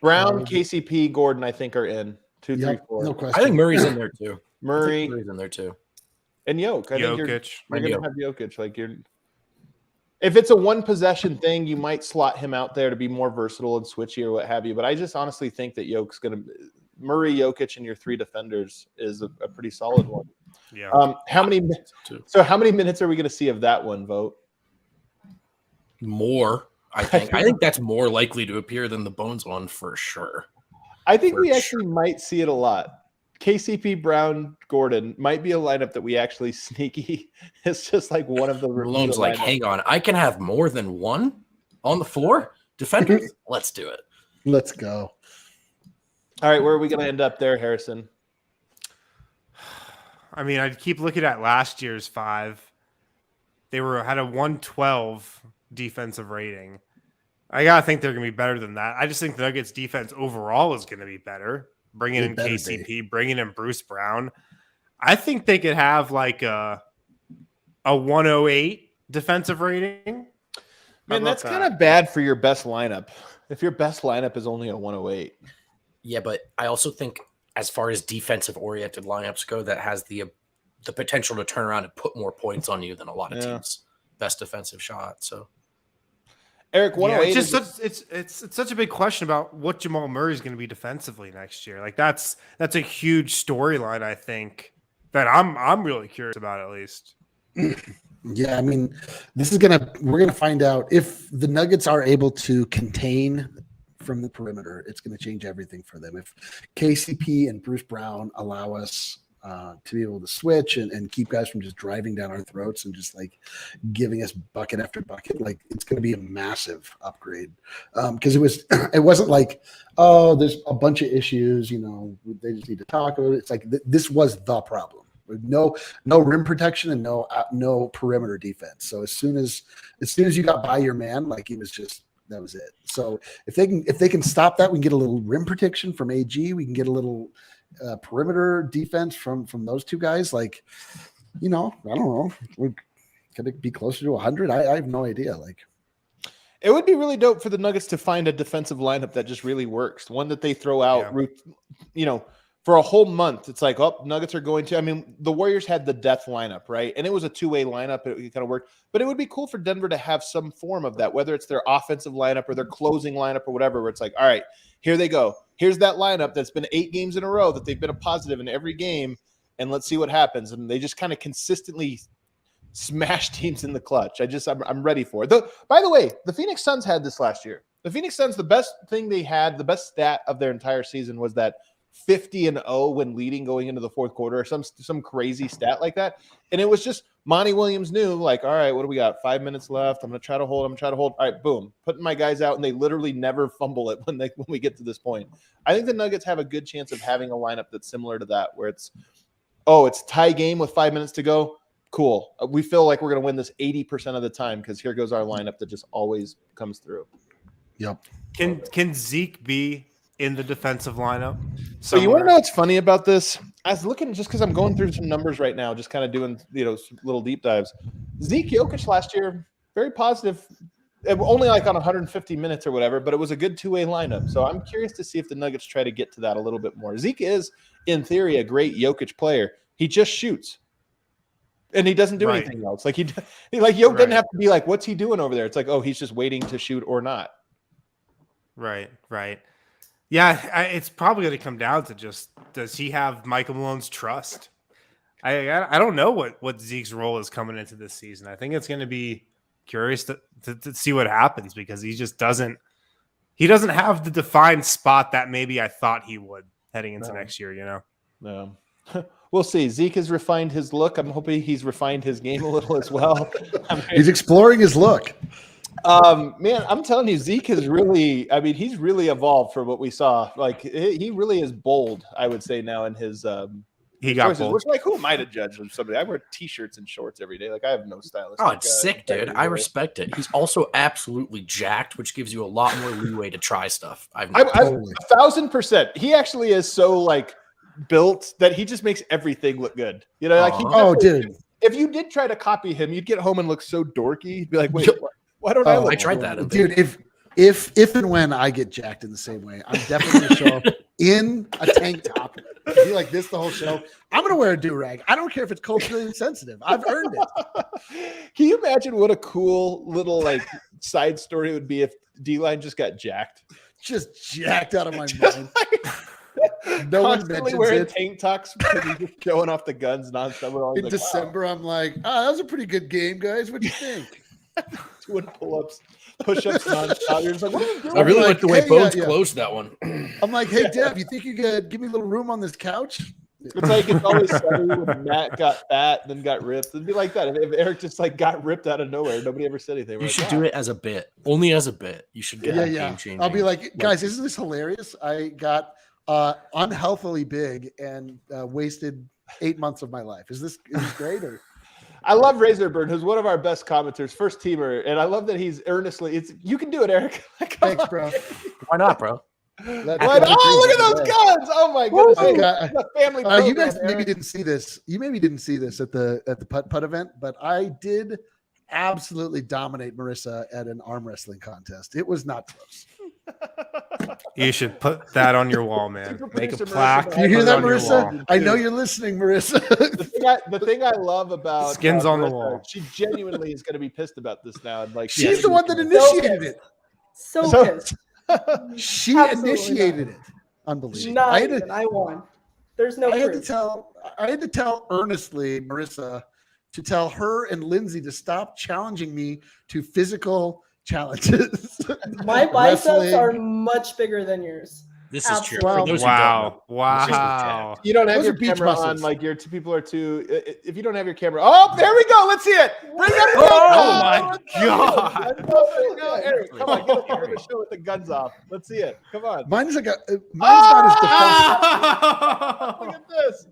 Brown, KCP, Gordon, I think are in. 2, 3, 4. No question. I think Murray's in there too. Murray's in there too. And Jokic. I think you're Jokic. going to have Jokic. Like if it's a one possession thing, you might slot him out there to be more versatile and switchy or what have you. But I just honestly think that Jokic's going to Murray, Jokic, and your 3 defenders is a pretty solid one. Yeah. How many minutes are we going to see of that one, Vogt? More, I think. I think that's more likely to appear than the Bones one for sure. I think we actually might see it a lot. KCP, Brown, Gordon might be a lineup that we actually sneaky. It's just like one of the Malone's like, hang on, I can have more than one on the floor? Defenders? Let's do it. Let's go. All right, where are we going to end up there, Harrison? I mean, I'd keep looking at last year's 5. They had a 112 defensive rating. I gotta think they're gonna be better than that. I just think the Nuggets defense overall is gonna be better. Bringing in KCP, bringing in Bruce Brown. I think they could have like a 108 defensive rating. Man, that's kind of bad for your best lineup. If your best lineup is only a 108. Yeah, but I also think as far as defensive-oriented lineups go, that has the potential to turn around and put more points on you than a lot of teams' best defensive shot. So, Eric, 108. It's such a big question about what Jamal Murray is going to be defensively next year. Like that's a huge storyline. I think that I'm really curious about at least. Yeah, I mean, we're gonna find out if the Nuggets are able to contain from the perimeter, it's going to change everything for them. If KCP and Bruce Brown allow us to be able to switch and keep guys from just driving down our throats and just like giving us bucket after bucket, like it's going to be a massive upgrade. Because it wasn't like, oh, there's a bunch of issues, they just need to talk about it. It's like this was the problem. No rim protection and no perimeter defense. So as soon as you got by your man, like that was it. So if they can stop that, we can get a little rim protection from AG. We can get a little perimeter defense from those two guys. Like, I don't know. Could it be closer to 100? I have no idea. Like, it would be really dope for the Nuggets to find a defensive lineup that just really works. One that they throw out, for a whole month. It's like, Nuggets are going to. I mean, the Warriors had the death lineup, right? And it was a two-way lineup. It kind of worked. But it would be cool for Denver to have some form of that, whether it's their offensive lineup or their closing lineup or whatever, where it's like, all right, here they go. Here's that lineup that's been 8 games in a row that they've been a positive in every game, and let's see what happens. And they just kind of consistently smash teams in the clutch. I'm ready for it. By the way, the Phoenix Suns had this last year. The Phoenix Suns, the best thing they had, the best stat of their entire season was that 50-0 when leading going into the fourth quarter, or some crazy stat like that. And it was just Monty Williams knew, like, all right, what do we got? 5 minutes left. I'm going to try to hold. All right, boom. Putting my guys out, and they literally never fumble it when we get to this point. I think the Nuggets have a good chance of having a lineup that's similar to that, where it's tie game with 5 minutes to go. Cool. We feel like we're going to win this 80% of the time because here goes our lineup that just always comes through. Yep. Can Zeke be in the defensive lineup? So you want to know what's funny about this? I was looking just because I'm going through some numbers right now, just kind of doing some little deep dives. Zeke Jokic last year, very positive, only like on 150 minutes or whatever, but it was a good two-way lineup. So I'm curious to see if the Nuggets try to get to that a little bit more. Zeke is, in theory, a great Jokic player. He just shoots. And he doesn't do anything else. Like Jokic doesn't have to be like, what's he doing over there? It's like, oh, he's just waiting to shoot or not. Right. Yeah, it's probably going to come down to just, does he have Michael Malone's trust? I don't know what Zeke's role is coming into this season. I think it's going to be curious to see what happens, because he just doesn't have the defined spot that maybe I thought he would heading into next year, No. We'll see. Zeke has refined his look. I'm hoping he's refined his game a little as well. He's exploring his look. Man, I'm telling you, Zeke has really, he's really evolved from what we saw. Like, he really is bold, I would say, now in his he got choices, bold. which, like, who am I to judge him? Somebody, I wear t-shirts and shorts every day. Like, I have no stylist. Oh, it's sick, dude. I respect it. He's also absolutely jacked, which gives you a lot more leeway to try stuff. I'm 1,000%. He actually is so, like, built that he just makes everything look good. Dude. If you did try to copy him, you'd get home and look so dorky. You'd be like, wait, why don't I look? I tried that, dude. If and when I get jacked in the same way, I'm definitely going to show up in a tank top, be like this the whole show. I'm going to wear a do-rag. I don't care if it's culturally sensitive. I've earned it. Can you imagine what a cool little like side story it would be if D-Line just got jacked? Just jacked out of my mind. No one mentions wearing it. Tank tops, just showing off the guns nonstop. In December, wow. I'm like, that was a pretty good game, guys. What do you think? Doing pull-ups, push-ups nonstop. You're just like, what are you doing? I really like the way Bones closed that one. I'm like, hey, Deb, you think you could give me a little room on this couch? It's like it's always funny when Matt got fat, then got ripped. It'd be like that. If Eric just like got ripped out of nowhere, nobody ever said anything. You should do it as a bit, only as a bit. You should get game changing. I'll be like, guys, isn't this hilarious? I got unhealthily big and wasted 8 months of my life. Is this great? Or I love Razorburn, who's one of our best commenters, first teamer, and I love that he's earnestly. You can do it, Eric. Thanks, bro. Why not, bro? Look at those guns! Oh my goodness! Family. You guys maybe didn't see this. You maybe didn't see this at the putt event, but I did absolutely dominate Marissa at an arm wrestling contest. It was not close. You should put that on your wall, man. Make a plaque. You hear that, Marissa? I know you're listening, Marissa. the thing I love about skins on Marissa, the wall. She genuinely is going to be pissed about this now. And like, she's the one that initiated it. So pissed. She initiated it. Unbelievable. I won. There's no proof. I had to tell earnestly, Marissa, to tell her and Lindsay to stop challenging me to physical challenges. My biceps Wrestling. are much bigger than yours. This is true. Absolutely. For those who don't know. Wow. You don't have Those your are beach camera on, muscles. like your two people are too. If you don't have your camera, oh, there we go. Let's see it. Bring up the Oh my There God. you go, Eric. Come on, get up on the show with the guns off. Let's see it. Come on. Mine's like mine's not as defensive. Look at this.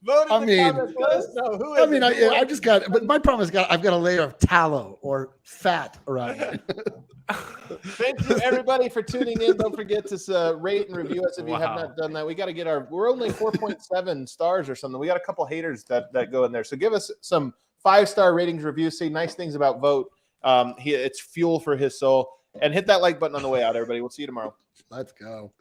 Vote in the comments. Let us know who is it. I just got, but my problem is I've got a layer of tallow or fat around me. Thank you, everybody, for tuning in. Don't forget to rate and review us if you have Wow. not done that. We got to get we're only 4.7 stars or something. We got a couple haters that go in there. So give us some 5-star ratings, reviews, say nice things about Vogt. It's fuel for his soul. And hit that like button on the way out, everybody. We'll see you tomorrow. Let's go.